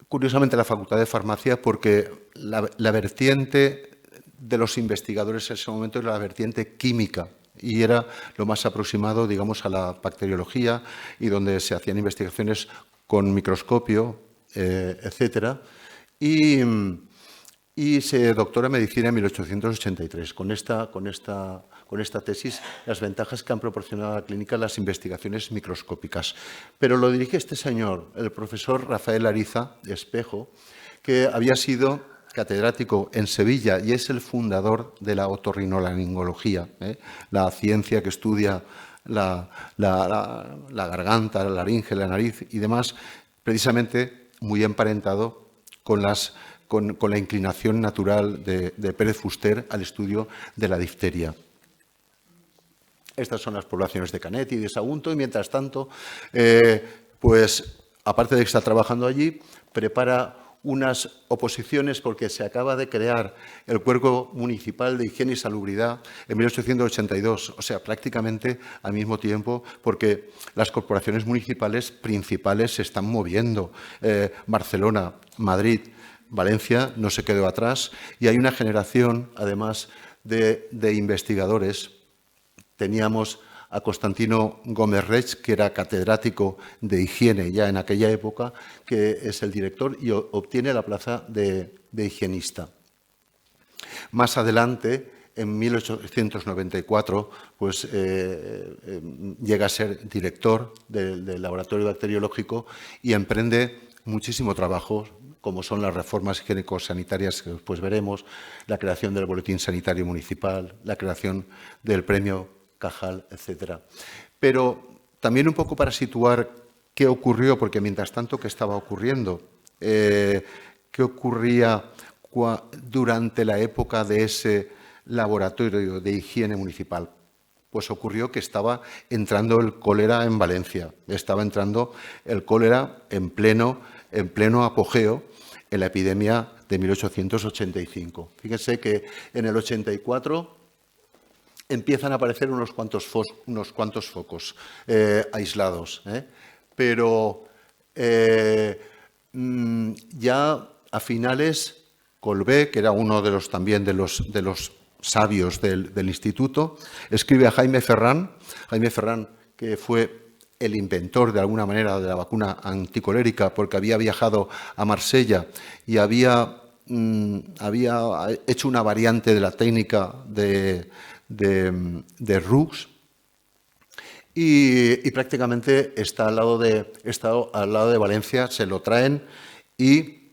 Curiosamente, la Facultad de Farmacia, porque la vertiente de los investigadores en ese momento era la vertiente química y era lo más aproximado, digamos, a la bacteriología y donde se hacían investigaciones con microscopio, etcétera. Y se doctora en medicina en 1883. Con esta tesis, las ventajas que han proporcionado a la clínica las investigaciones microscópicas. Pero lo dirige este señor, el profesor Rafael Ariza Espejo, que había sido catedrático en Sevilla y es el fundador de la otorrinolaringología, la ciencia que estudia la garganta, la laringe, la nariz y demás, precisamente muy emparentado con la inclinación natural de Pérez Fuster al estudio de la difteria. Estas son las poblaciones de Canet y de Sagunto y, mientras tanto, pues, aparte de que está trabajando allí, prepara unas oposiciones porque se acaba de crear el Cuerpo Municipal de Higiene y Salubridad en 1882, o sea, prácticamente al mismo tiempo, porque las corporaciones municipales principales se están moviendo. Barcelona, Madrid, Valencia no se quedó atrás y hay una generación, además, de investigadores. Teníamos a Constantino Gómez Reig, que era catedrático de higiene ya en aquella época, que es el director y obtiene la plaza de higienista. Más adelante, en 1894, pues, llega a ser director del laboratorio bacteriológico y emprende muchísimo trabajo, como son las reformas higiénico-sanitarias que después veremos, la creación del Boletín Sanitario Municipal, la creación del Premio Cajal, etcétera. Pero también un poco para situar qué ocurrió, porque mientras tanto, ¿qué estaba ocurriendo? ¿Qué ocurría durante la época de ese laboratorio de higiene municipal? Pues ocurrió que estaba entrando el cólera en Valencia, estaba entrando el cólera en pleno apogeo en la epidemia de 1885. Fíjense que en el 84 empiezan a aparecer unos cuantos focos aislados, pero ya a finales, Colbé, que era uno de los sabios del instituto, escribe a Jaime Ferrán, que fue el inventor de alguna manera de la vacuna anticolérica, porque había viajado a Marsella y había hecho una variante de la técnica de Roux, y prácticamente está al lado de Valencia, se lo traen y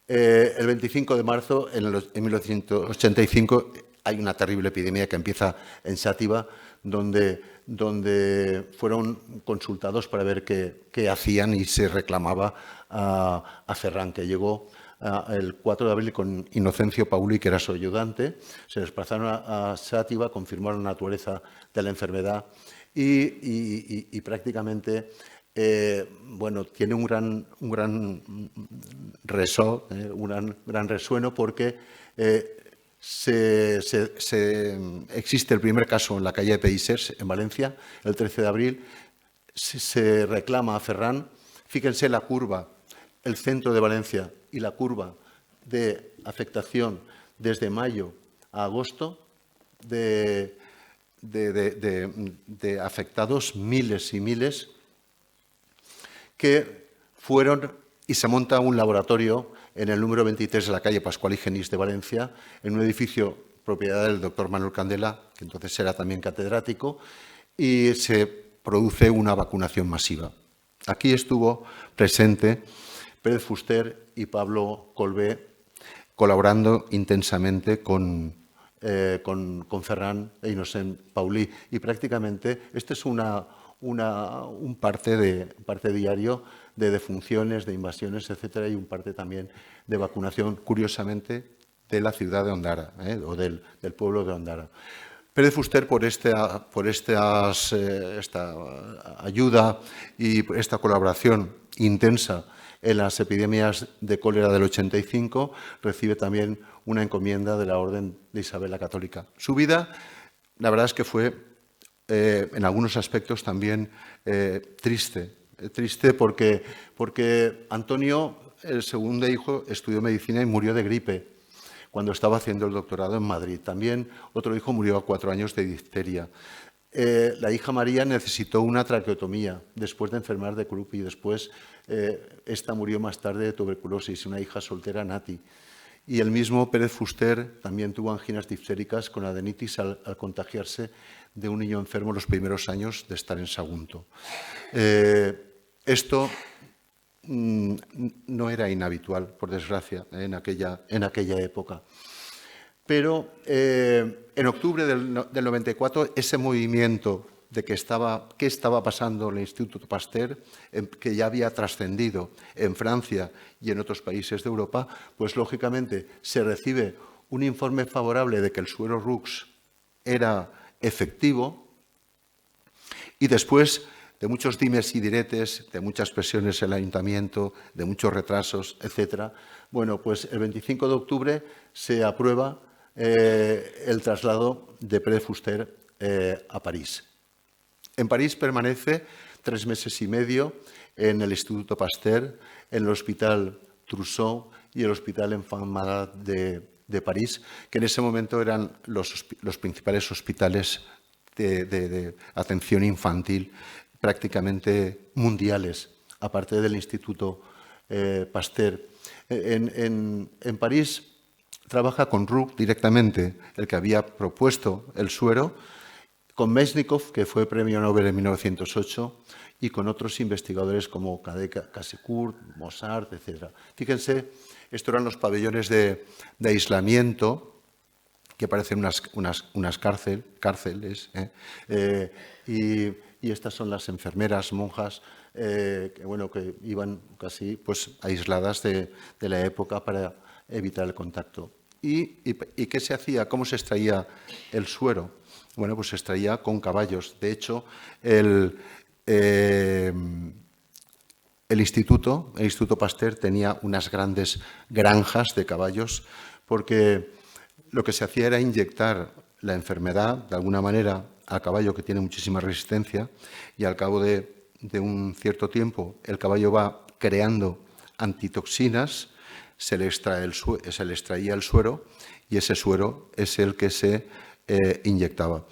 el 25 de marzo en 1985 hay una terrible epidemia que empieza en Xàtiva, donde fueron consultados para ver qué hacían y se reclamaba a Ferrán, que llegó el 4 de abril con Inocencio Pauli, que era su ayudante. Se desplazaron a Xàtiva, confirmaron la naturaleza de la enfermedad y prácticamente bueno, tiene un gran resueno porque existe el primer caso en la calle de Pellicers, en Valencia, el 13 de abril. Se reclama a Ferrán. Fíjense la curva, el centro de Valencia y la curva de afectación desde mayo a agosto de afectados, miles y miles, que fueron, y se monta un laboratorio en el número 23 de la calle Pascual y Genís de Valencia, en un edificio propiedad del doctor Manuel Candela, que entonces era también catedrático, y se produce una vacunación masiva. Aquí estuvo presente Pérez Fuster y Pablo Colbé colaborando intensamente con Ferrán e Innocent Pauli, y prácticamente este es un parte diario de defunciones, de invasiones, etcétera, y un parte también de vacunación, curiosamente, de la ciudad de Ondara, o del pueblo de Ondara. Pérez Fuster, por esta ayuda y esta colaboración intensa en las epidemias de cólera del 85, recibe también una encomienda de la Orden de Isabel la Católica. Su vida, la verdad es que fue, en algunos aspectos, también triste porque Antonio, el segundo hijo, estudió medicina y murió de gripe cuando estaba haciendo el doctorado en Madrid. También otro hijo murió a 4 años de difteria. La hija María necesitó una traqueotomía después de enfermar de Krupp y después esta murió más tarde de tuberculosis, una hija soltera, Nati. Y el mismo Pérez Fuster también tuvo anginas diftéricas con adenitis al contagiarse de un niño enfermo los primeros años de estar en Sagunto. Esto no era inhabitual, por desgracia, en aquella época. Pero en octubre del 94, ese movimiento de qué estaba pasando en el Instituto Pasteur, que ya había trascendido en Francia y en otros países de Europa, pues lógicamente se recibe un informe favorable de que el suero Rux era efectivo, y después de muchos dimes y diretes, de muchas presiones en el ayuntamiento, de muchos retrasos, etc., bueno, pues el 25 de octubre se aprueba el traslado de Pere Fuster a París. En París permanece 3 meses y medio en el Instituto Pasteur, en el Hospital Trousseau y el Hospital Enfants Malades de París, que en ese momento eran los principales hospitales de atención infantil prácticamente mundiales, aparte del Instituto Pasteur. En París trabaja con Roux directamente, el que había propuesto el suero, con Mesnikov, que fue premio Nobel en 1908, y con otros investigadores como Casecourt, Mossart, etc. Fíjense, estos eran los pabellones de aislamiento, que parecen unas cárceles, y estas son las enfermeras, monjas, que iban casi pues, aisladas de la época para evitar el contacto. ¿Y qué se hacía? ¿Cómo se extraía el suero? Bueno, pues se extraía con caballos. De hecho, el Instituto Pasteur tenía unas grandes granjas de caballos, porque lo que se hacía era inyectar la enfermedad, de alguna manera, al caballo, que tiene muchísima resistencia, y al cabo de un cierto tiempo el caballo va creando antitoxinas, se le extraía el suero, y ese suero es el que se inyectaba.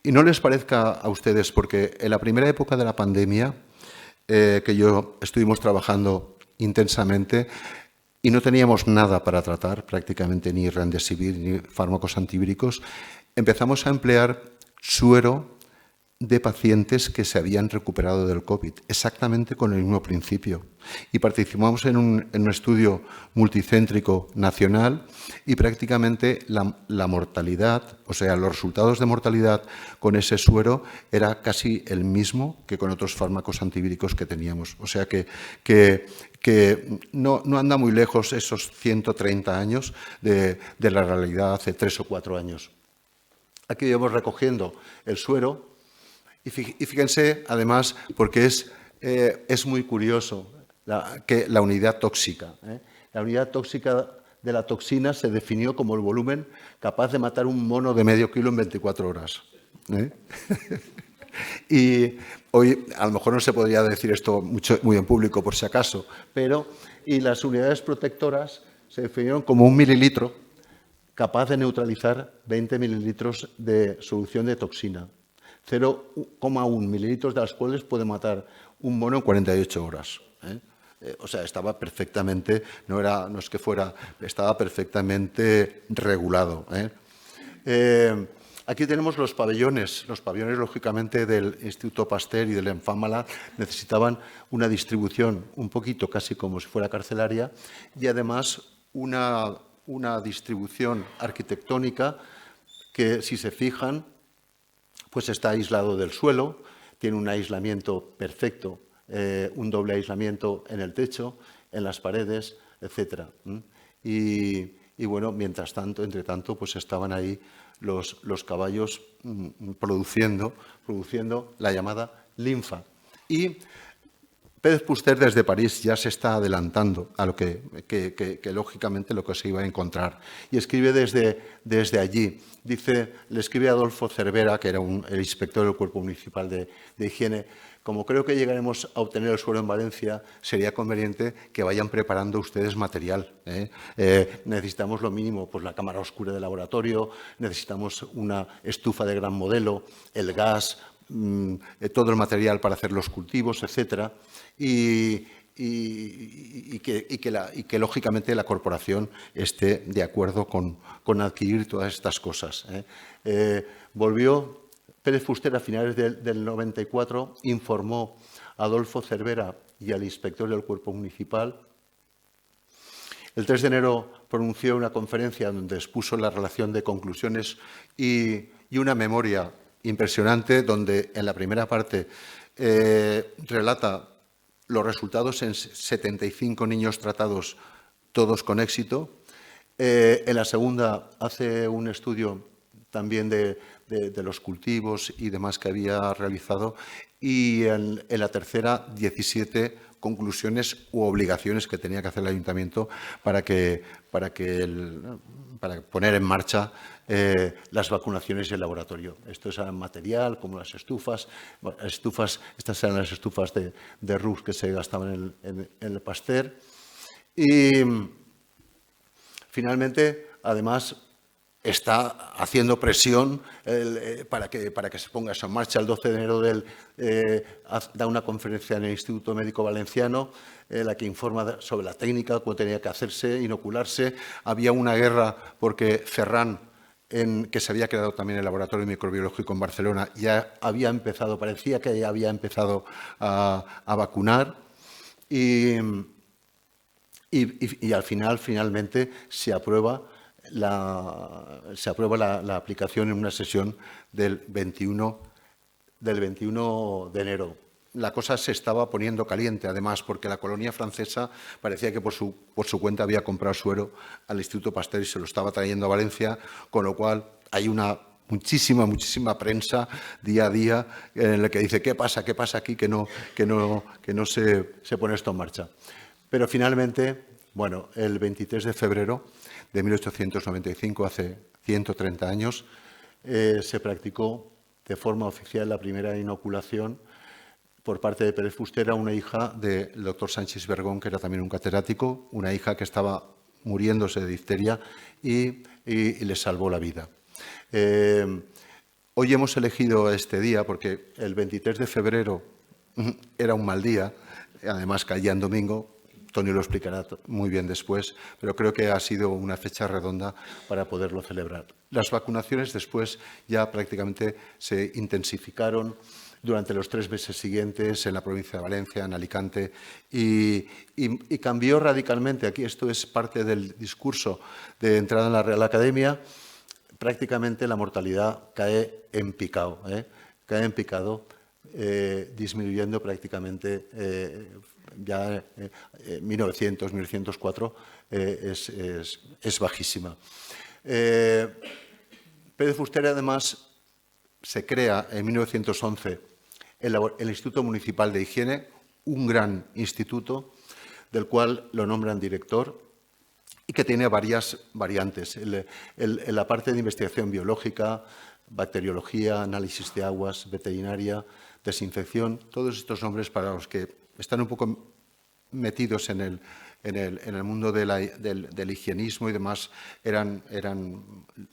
Y no les parezca a ustedes, porque en la primera época de la pandemia, que estuvimos trabajando intensamente y no teníamos nada para tratar, prácticamente ni remdesivir ni fármacos antivíricos, empezamos a emplear suero de pacientes que se habían recuperado del COVID, exactamente con el mismo principio. Y participamos en un estudio multicéntrico nacional, y prácticamente la mortalidad, o sea, los resultados de mortalidad con ese suero era casi el mismo que con otros fármacos antivíricos que teníamos. O sea que no anda muy lejos esos 130 años de la realidad hace 3 o 4 años. Aquí vamos recogiendo el suero. Y fíjense, además, porque es muy curioso que la unidad tóxica. La unidad tóxica de la toxina se definió como el volumen capaz de matar un mono de medio kilo en 24 horas. Y hoy a lo mejor no se podría decir esto muy en público, por si acaso, y las unidades protectoras se definieron como 1 mililitro capaz de neutralizar 20 mililitros de solución de toxina. 0,1 mililitros de las cuales puede matar un mono en 48 horas. O sea, estaba perfectamente, estaba perfectamente regulado. Aquí tenemos los pabellones. Los pabellones, lógicamente, del Instituto Pasteur y del Enfants Malades necesitaban una distribución un poquito casi como si fuera carcelaria, y además una distribución arquitectónica que, si se fijan, pues está aislado del suelo, tiene un aislamiento perfecto, un doble aislamiento en el techo, en las paredes, etc. Y bueno, mientras tanto, entre tanto, pues estaban ahí los caballos produciendo la llamada linfa. Y Pere Fuster desde París ya se está adelantando a lo que lógicamente lo que se iba a encontrar. Y escribe desde allí. Le escribe a Adolfo Cervera, que era el inspector del Cuerpo Municipal de Higiene: como creo que llegaremos a obtener el suero en Valencia, sería conveniente que vayan preparando ustedes material. Necesitamos lo mínimo, pues la cámara oscura del laboratorio, necesitamos una estufa de gran modelo, el gas, todo el material para hacer los cultivos, etcétera, y que lógicamente la corporación esté de acuerdo con adquirir todas estas cosas. Volvió Pere Fuster a finales del 94, informó a Adolfo Cervera y al inspector del cuerpo municipal. El 3 de enero pronunció una conferencia donde expuso la relación de conclusiones y una memoria impresionante, donde en la primera parte relata los resultados en 75 niños tratados, todos con éxito. En la segunda hace un estudio también de los cultivos y demás que había realizado, y en la tercera 17 conclusiones u obligaciones que tenía que hacer el ayuntamiento para poner en marcha las vacunaciones y el laboratorio. Esto es material, como las estufas. Estas eran las estufas de RUS que se gastaban en el Pasteur. Y finalmente, además, está haciendo presión para que se ponga eso en marcha. El 12 de enero da una conferencia en el Instituto Médico Valenciano, la que informa sobre la técnica, cómo tenía que hacerse, inocularse. Había una guerra porque Ferran, que se había creado también el laboratorio microbiológico en Barcelona, ya había empezado, parecía que ya había empezado a vacunar. Y al finalmente se aprueba la aplicación en una sesión del 21 de enero. La cosa se estaba poniendo caliente, además, porque la colonia francesa parecía que por su cuenta había comprado suero al Instituto Pasteur y se lo estaba trayendo a Valencia, con lo cual hay muchísima prensa día a día en la que dice ¿qué pasa aquí? Que no se pone esto en marcha. Pero finalmente, bueno, el 23 de febrero de 1895, hace 130 años, se practicó de forma oficial la primera inoculación por parte de Pérez Fuster a una hija del doctor Sánchez Bergón, que era también un catedrático, una hija que estaba muriéndose de difteria y le salvó la vida. Hoy hemos elegido este día porque el 23 de febrero era un mal día, además caía en domingo. Tony lo explicará muy bien después, pero creo que ha sido una fecha redonda para poderlo celebrar. Las vacunaciones después ya prácticamente se intensificaron durante los 3 meses siguientes en la provincia de Valencia, en Alicante, y cambió radicalmente. Aquí esto es parte del discurso de entrada en la Real Academia. Prácticamente la mortalidad cae en picado, disminuyendo prácticamente ya 1900, 1904 es bajísima. Pérez Fuster, además, se crea en 1911 el Instituto Municipal de Higiene, un gran instituto del cual lo nombran director y que tiene varias variantes. La parte de investigación biológica, bacteriología, análisis de aguas, veterinaria, desinfección, todos estos nombres para los que están un poco metidos en el mundo del higienismo y demás, eran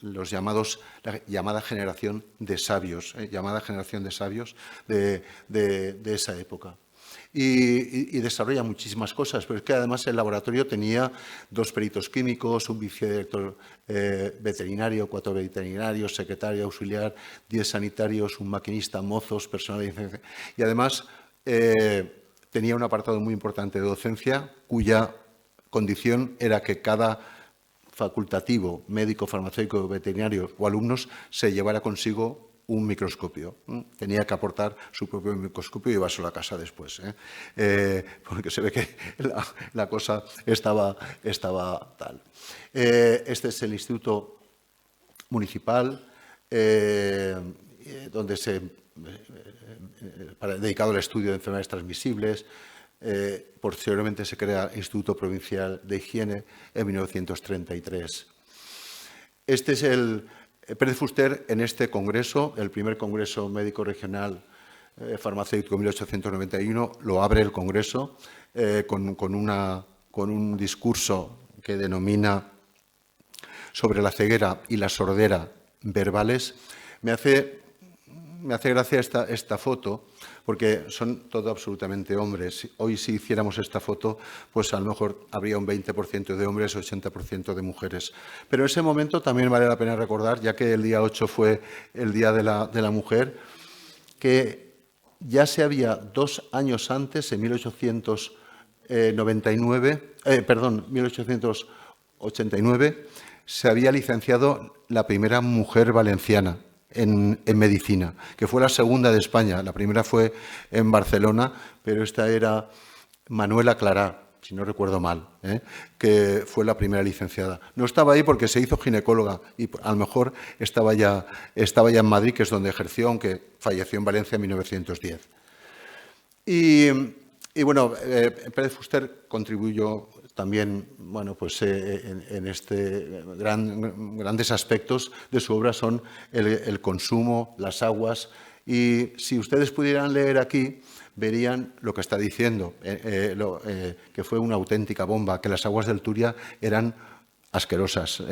la llamada generación de sabios, de esa época. Y desarrolla muchísimas cosas, pero es que además el laboratorio tenía 2 peritos químicos, un vicedirector veterinario, 4 veterinarios, secretario auxiliar, 10 sanitarios, un maquinista, mozos, personal de licencia. Y además tenía un apartado muy importante de docencia, cuya condición era que cada facultativo, médico, farmacéutico, veterinario o alumnos se llevara consigo un microscopio. Tenía que aportar su propio microscopio y llevárselo a casa después, porque se ve que la cosa estaba tal. Este es el Instituto Municipal, donde dedicado al estudio de enfermedades transmisibles. Posteriormente se crea el Instituto Provincial de Higiene en 1933. Este es Pérez Fuster en este congreso, el primer congreso médico regional farmacéutico 1891, lo abre el congreso con un discurso que denomina sobre la ceguera y la sordera verbales. Me hace gracia esta foto, porque son todo absolutamente hombres. Hoy, si hiciéramos esta foto, pues a lo mejor habría un 20% de hombres, 80% de mujeres. Pero en ese momento también vale la pena recordar, ya que el día 8 fue el Día de la Mujer, que ya se había 2 años antes, en 1889, se había licenciado la primera mujer valenciana en medicina, que fue la segunda de España. La primera fue en Barcelona, pero esta era Manuela Clará, si no recuerdo mal, que fue la primera licenciada. No estaba ahí porque se hizo ginecóloga y a lo mejor estaba ya en Madrid, que es donde ejerció, aunque falleció en Valencia en 1910. Y bueno, Pérez Fuster contribuyó también, bueno, pues en este grandes aspectos de su obra son el consumo, las aguas, y si ustedes pudieran leer aquí, verían lo que está diciendo, que fue una auténtica bomba, que las aguas del Turia eran asquerosas.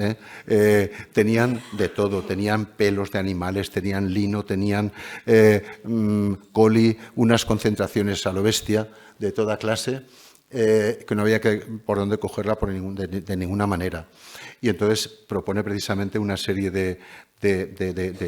Tenían de todo, tenían pelos de animales, tenían lino, tenían coli, unas concentraciones a lo bestia de toda clase, que no había por dónde cogerla de ninguna manera. Y entonces propone precisamente una serie de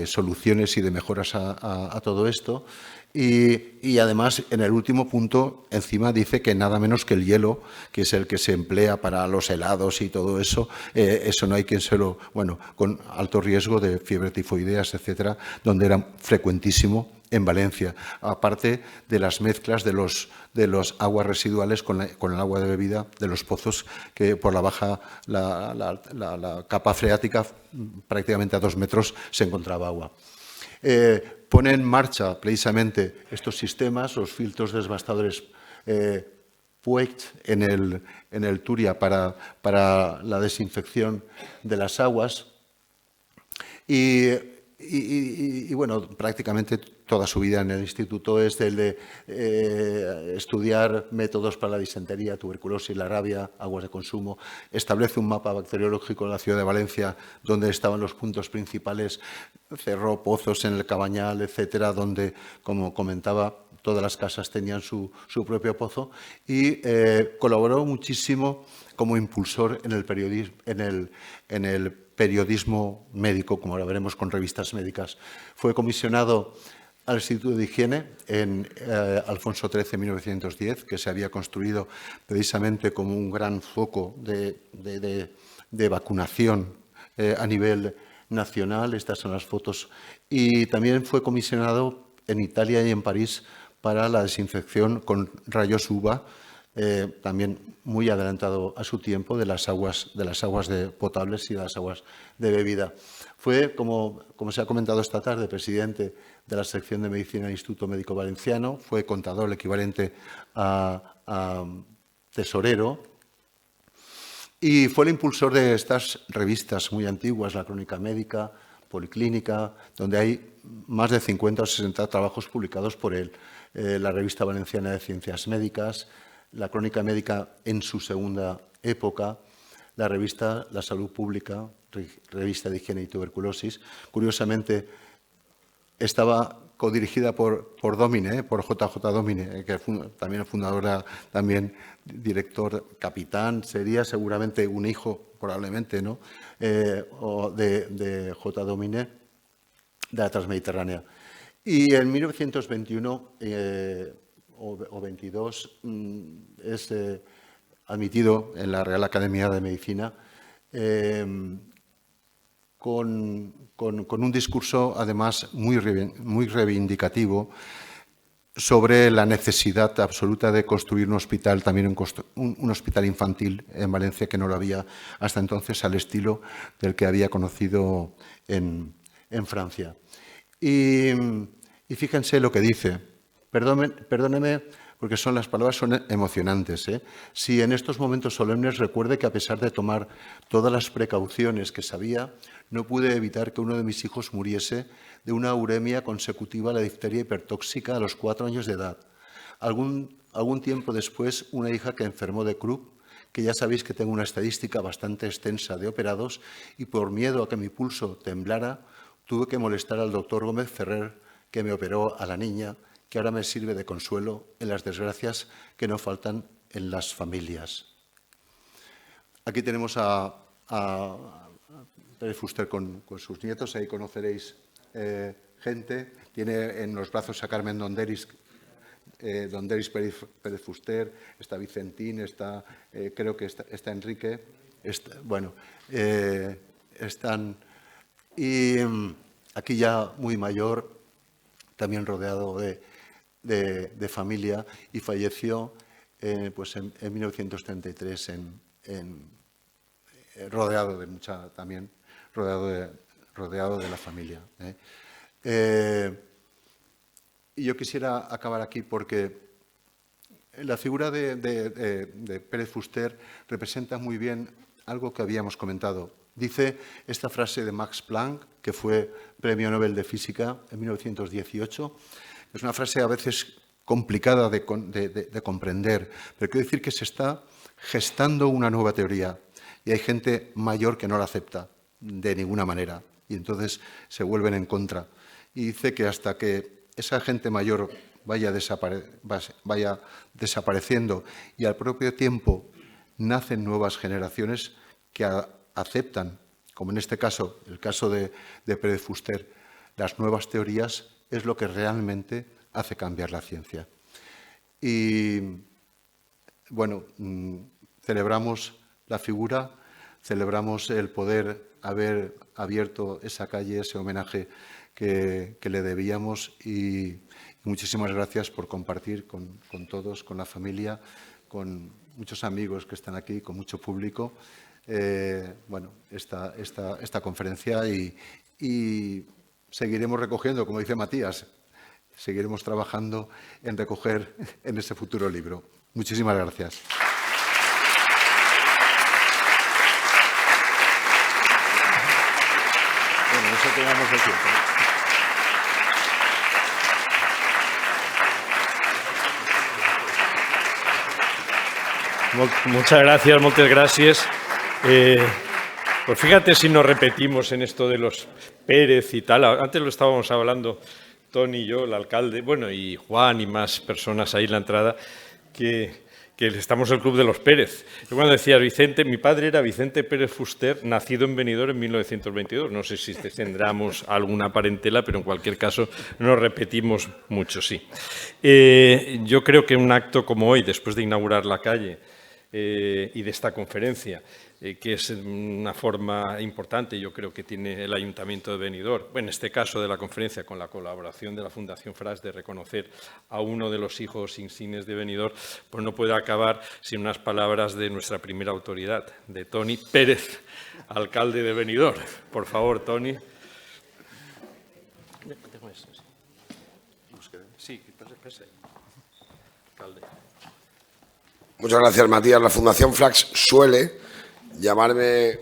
soluciones y de mejoras a todo esto. Y además, en el último punto, encima dice que nada menos que el hielo, que es el que se emplea para los helados y todo eso, eso no hay quien se lo... Bueno, con alto riesgo de fiebre tifoideas, etcétera, donde era frecuentísimo en Valencia, aparte de las mezclas de los aguas residuales con el agua de bebida de los pozos, que por la capa freática, prácticamente a 2 metros, se encontraba agua. Pone en marcha precisamente estos sistemas, los filtros devastadores Puig en el Turia para la desinfección de las aguas y bueno, prácticamente toda su vida en el instituto es el de estudiar métodos para la disentería, tuberculosis, la rabia, aguas de consumo. Establece un mapa bacteriológico en la ciudad de Valencia donde estaban los puntos principales, cerró pozos en el Cabañal, etcétera, donde, como comentaba, todas las casas tenían su propio pozo y colaboró muchísimo como impulsor en el periodismo médico, como ahora veremos con revistas médicas. Fue comisionado al Instituto de Higiene en Alfonso XIII en 1910, que se había construido precisamente como un gran foco de vacunación a nivel nacional. Estas son las fotos. Y también fue comisionado en Italia y en París para la desinfección con rayos UVA, también muy adelantado a su tiempo, de las aguas potables y de las aguas de bebida. Fue, como se ha comentado esta tarde, presidente de la sección de Medicina del Instituto Médico Valenciano, fue contador, el equivalente a tesorero, y fue el impulsor de estas revistas muy antiguas, la Crónica Médica, Policlínica, donde hay más de 50 o 60 trabajos publicados por él. La Revista Valenciana de Ciencias Médicas, la Crónica Médica en su segunda época, la revista La Salud Pública, Revista de Higiene y Tuberculosis. Curiosamente, estaba codirigida por Domine, por JJ Domine, que también fundadora, también director, capitán, sería seguramente un hijo, probablemente, ¿no? De J. Domine, de la Transmediterránea. Y en 1921 o 22 es admitido en la Real Academia de Medicina con un discurso, además, muy reivindicativo sobre la necesidad absoluta de construir un hospital, también un hospital infantil en Valencia, que no lo había hasta entonces, al estilo del que había conocido en Francia. Y fíjense lo que dice. Perdóneme, porque las palabras son emocionantes. Si en estos momentos solemnes recuerde que, a pesar de tomar todas las precauciones que sabía, no pude evitar que uno de mis hijos muriese de una uremia consecutiva a la difteria hipertóxica a los 4 años de edad. Algún tiempo después, una hija que enfermó de Krupp, que ya sabéis que tengo una estadística bastante extensa de operados, y por miedo a que mi pulso temblara, tuve que molestar al doctor Gómez Ferrer, que me operó a la niña, que ahora me sirve de consuelo en las desgracias que no faltan en las familias. Aquí tenemos a Pérez Fuster con sus nietos, ahí conoceréis gente. Tiene en los brazos a Carmen Donderis, don Denis Pérez Fuster, está Vicentín, está, creo que está Enrique, están, y aquí ya muy mayor, también rodeado de familia, y falleció pues en 1933 rodeado de mucha, también rodeado de la familia. Y yo quisiera acabar aquí porque la figura de Pérez Fuster representa muy bien algo que habíamos comentado. Dice esta frase de Max Planck, que fue Premio Nobel de Física en 1918. Es una frase a veces complicada de comprender, pero quiero decir que se está gestando una nueva teoría y hay gente mayor que no la acepta de ninguna manera y entonces se vuelven en contra. Y dice que hasta que esa gente mayor vaya desapareciendo y al propio tiempo nacen nuevas generaciones que aceptan, como en este caso, el caso de Pérez Fuster, las nuevas teorías, es lo que realmente hace cambiar la ciencia. Y, bueno, celebramos la figura, celebramos el poder haber abierto esa calle, ese homenaje que le debíamos y muchísimas gracias por compartir con todos, con la familia, con muchos amigos que están aquí, con mucho público, bueno, esta conferencia y seguiremos recogiendo, como dice Matías, seguiremos trabajando en recoger en ese futuro libro. Muchísimas gracias. Bueno, no sé qué vamos a tiempo. Moltes gràcies. Pues fíjate si nos repetimos en esto de los Pérez y tal. Antes lo estábamos hablando Tony y yo, el alcalde, bueno, y Juan y más personas ahí en la entrada, que estamos en el Club de los Pérez. Yo cuando decía Vicente, mi padre era Vicente Pérez Fuster, nacido en Benidorm en 1922. No sé si tendremos alguna parentela, pero en cualquier caso nos repetimos mucho, sí. Yo creo que un acto como hoy, después de inaugurar la calle, y de esta conferencia, que es una forma importante, yo creo que tiene el Ayuntamiento de Benidorm, en este caso de la conferencia con la colaboración de la Fundación FRAS, de reconocer a uno de los hijos insignes de Benidorm, pues no puede acabar sin unas palabras de nuestra primera autoridad, de Tony Pérez, alcalde de Benidorm. Por favor, Tony. Sí, alcalde. Muchas gracias, Matías. La Fundación FRAS suele llamarme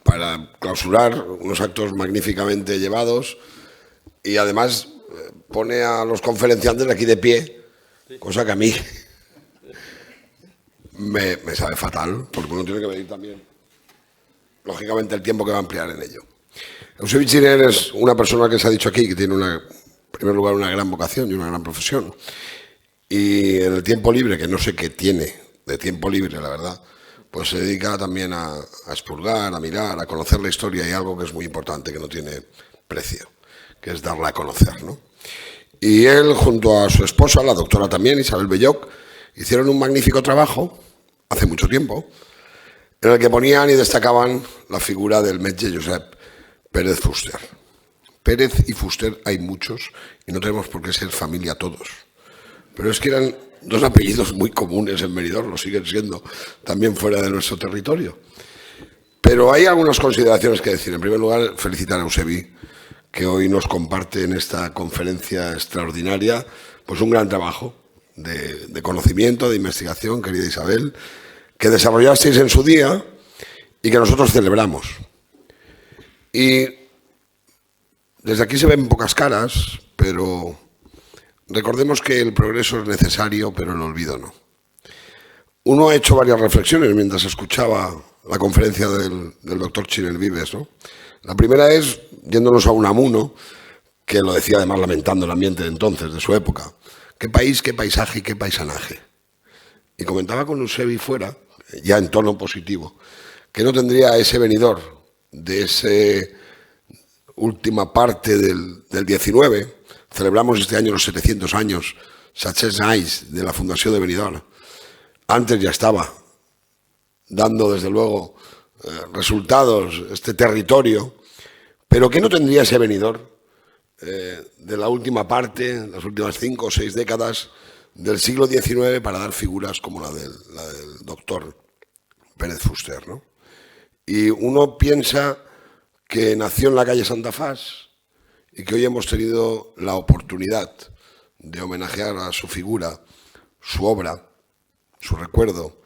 para clausurar unos actos magníficamente llevados y además pone a los conferenciantes aquí de pie, cosa que a mí me sabe fatal, porque uno tiene que medir también, lógicamente, el tiempo que va a emplear en ello. Eusebi Giner es una persona que se ha dicho aquí que tiene, en primer lugar, una gran vocación y una gran profesión. Y en el tiempo libre, que no sé qué tiene de tiempo libre, la verdad, pues se dedica también a expurgar, a mirar, a conocer la historia y algo que es muy importante, que no tiene precio, que es darla a conocer, ¿no? Y él, junto a su esposa, la doctora también, Isabel Belloc, hicieron un magnífico trabajo, hace mucho tiempo, en el que ponían y destacaban la figura del metge Josep Pérez Fuster. Pérez y Fuster hay muchos y no tenemos por qué ser familia todos. Pero es que eran dos apellidos muy comunes en Benidorm, lo siguen siendo también fuera de nuestro territorio. Pero hay algunas consideraciones que decir. En primer lugar, felicitar a Eusebi, que hoy nos comparte en esta conferencia extraordinaria pues un gran trabajo de conocimiento, de investigación, querida Isabel, que desarrollasteis en su día y que nosotros celebramos. Y desde aquí se ven pocas caras, pero recordemos que el progreso es necesario, pero el olvido no. Uno ha hecho varias reflexiones mientras escuchaba la conferencia del doctor Chinel Vives, ¿no? La primera es, yéndonos a Unamuno, que lo decía además lamentando el ambiente de entonces, de su época. ¿Qué país, qué paisaje y qué paisanaje? Y comentaba con Eusebi fuera, ya en tono positivo, que no tendría ese Benidorm de esa última parte del 19. Celebramos este año los 700 años Sachs Nice, de la Fundació de Benidorm. Antes ya estaba dando, desde luego, resultados este territorio, pero ¿qué no tendría ese Benidorm de la última parte, las últimas 5 o 6 décadas del siglo XIX para dar figuras como la del doctor Pérez Fuster, ¿no? Y uno piensa que nació en la calle Santa Fas y que hoy hemos tenido la oportunidad de homenajear a su figura, su obra, su recuerdo,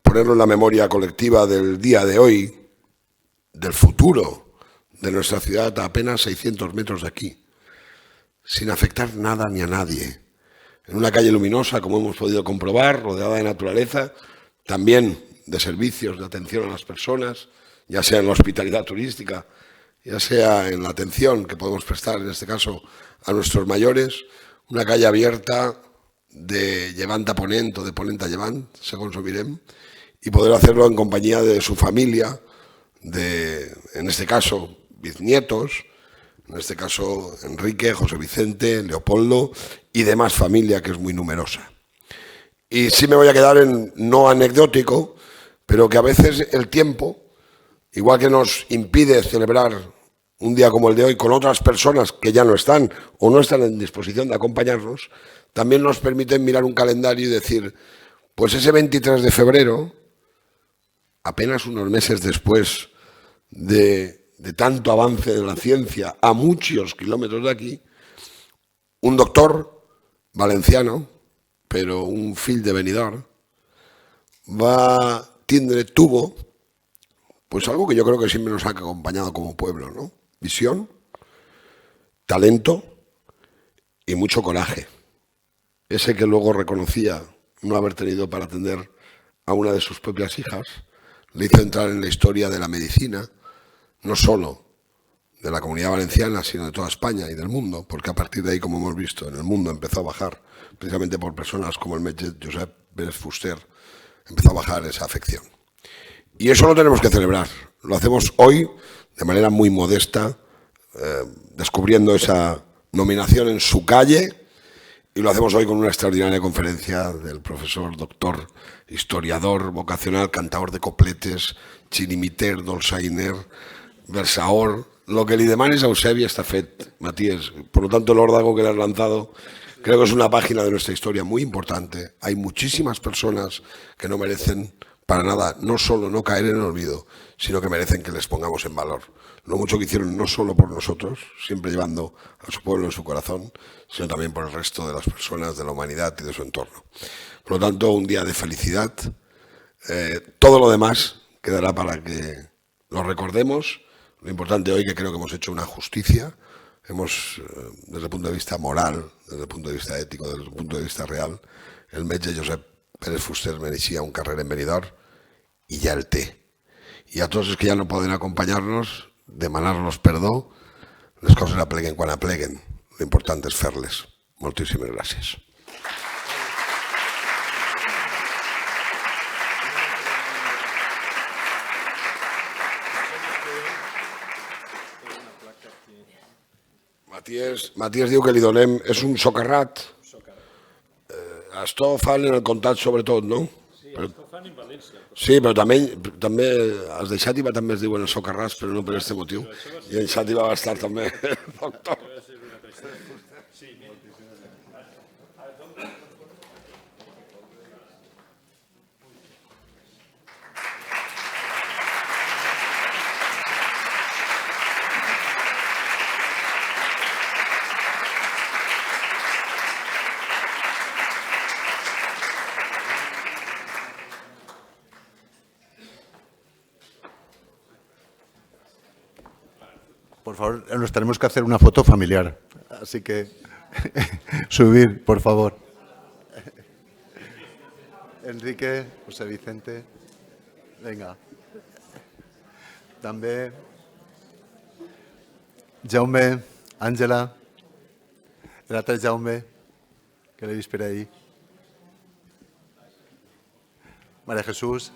ponerlo en la memoria colectiva del día de hoy, del futuro de nuestra ciudad a apenas 600 metros de aquí, sin afectar nada ni a nadie. En una calle luminosa, como hemos podido comprobar, rodeada de naturaleza, también de servicios de atención a las personas, ya sea en la hospitalidad turística, ya sea en la atención que podemos prestar, en este caso, a nuestros mayores, una calle abierta de llevant a ponent o de ponent a llevant, segons ho mirem, y poder hacerlo en compañía de su familia, de, en este caso, bisnietos, en este caso, Enrique, José Vicente, Leopoldo y demás familia que es muy numerosa. Y sí me voy a quedar en no anecdótico, pero que a veces el tiempo, igual que nos impide celebrar un día como el de hoy con otras personas que ya no están o no están en disposición de acompañarnos, también nos permite mirar un calendario y decir, pues ese 23 de febrero, apenas unos meses después de tanto avance de la ciencia a muchos kilómetros de aquí, un doctor valenciano, pero un fill de Benidorm, tuvo pues algo que yo creo que siempre nos ha acompañado como pueblo, ¿no? Visión, talento y mucho coraje. Ese que luego reconocía no haber tenido para atender a una de sus propias hijas, le hizo entrar en la historia de la medicina, no solo de la Comunidad Valenciana, sino de toda España y del mundo, porque a partir de ahí, como hemos visto, en el mundo empezó a bajar, precisamente por personas como el metge Josep Pérez Fuster, empezó a bajar esa afección. Y eso lo tenemos que celebrar. Lo hacemos hoy de manera muy modesta, descubriendo esa nominación en su calle, y lo hacemos hoy con una extraordinaria conferencia del profesor, doctor, historiador, vocacional, cantador de copletes, chirimiter, dolçainer, versaor. Lo que li demanes a Eusebi està fet, Matías. Por lo tanto, el órdago que le has lanzado creo que es una página de nuestra historia muy importante. Hay muchísimas personas que no merecen para nada, no solo no caer en el olvido, sino que merecen que les pongamos en valor. Lo mucho que hicieron no solo por nosotros, siempre llevando a su pueblo en su corazón, sino también por el resto de las personas, de la humanidad y de su entorno. Por lo tanto, un día de felicidad. Todo lo demás quedará para que lo recordemos. Lo importante hoy que creo que hemos hecho una justicia, desde el punto de vista moral, desde el punto de vista ético, desde el punto de vista real, el metge Josep Pérez Fuster mereixia un carrer en Benidorm i ja el té. I a tots els que ja no poden acompanyar-nos, demanar-los perdó, les coses apleguen quan apleguen. L'important és fer-les. Moltíssimes gràcies. Matías diu que li donem... És un socarrat. Això fan en el comtat sobretot, no? Sí, això fan en València. Sí, però també els de Xàtiva també es diuen els socarrats, però no per aquest motiu. I en Xàtiva va estar també el doctor. Por favor, nos tenemos que hacer una foto familiar. Así que subir, por favor. Enrique, José Vicente. Venga. També. Jaume, Àngela. L'altre Jaume, que l'he vist per ahí. María Jesús.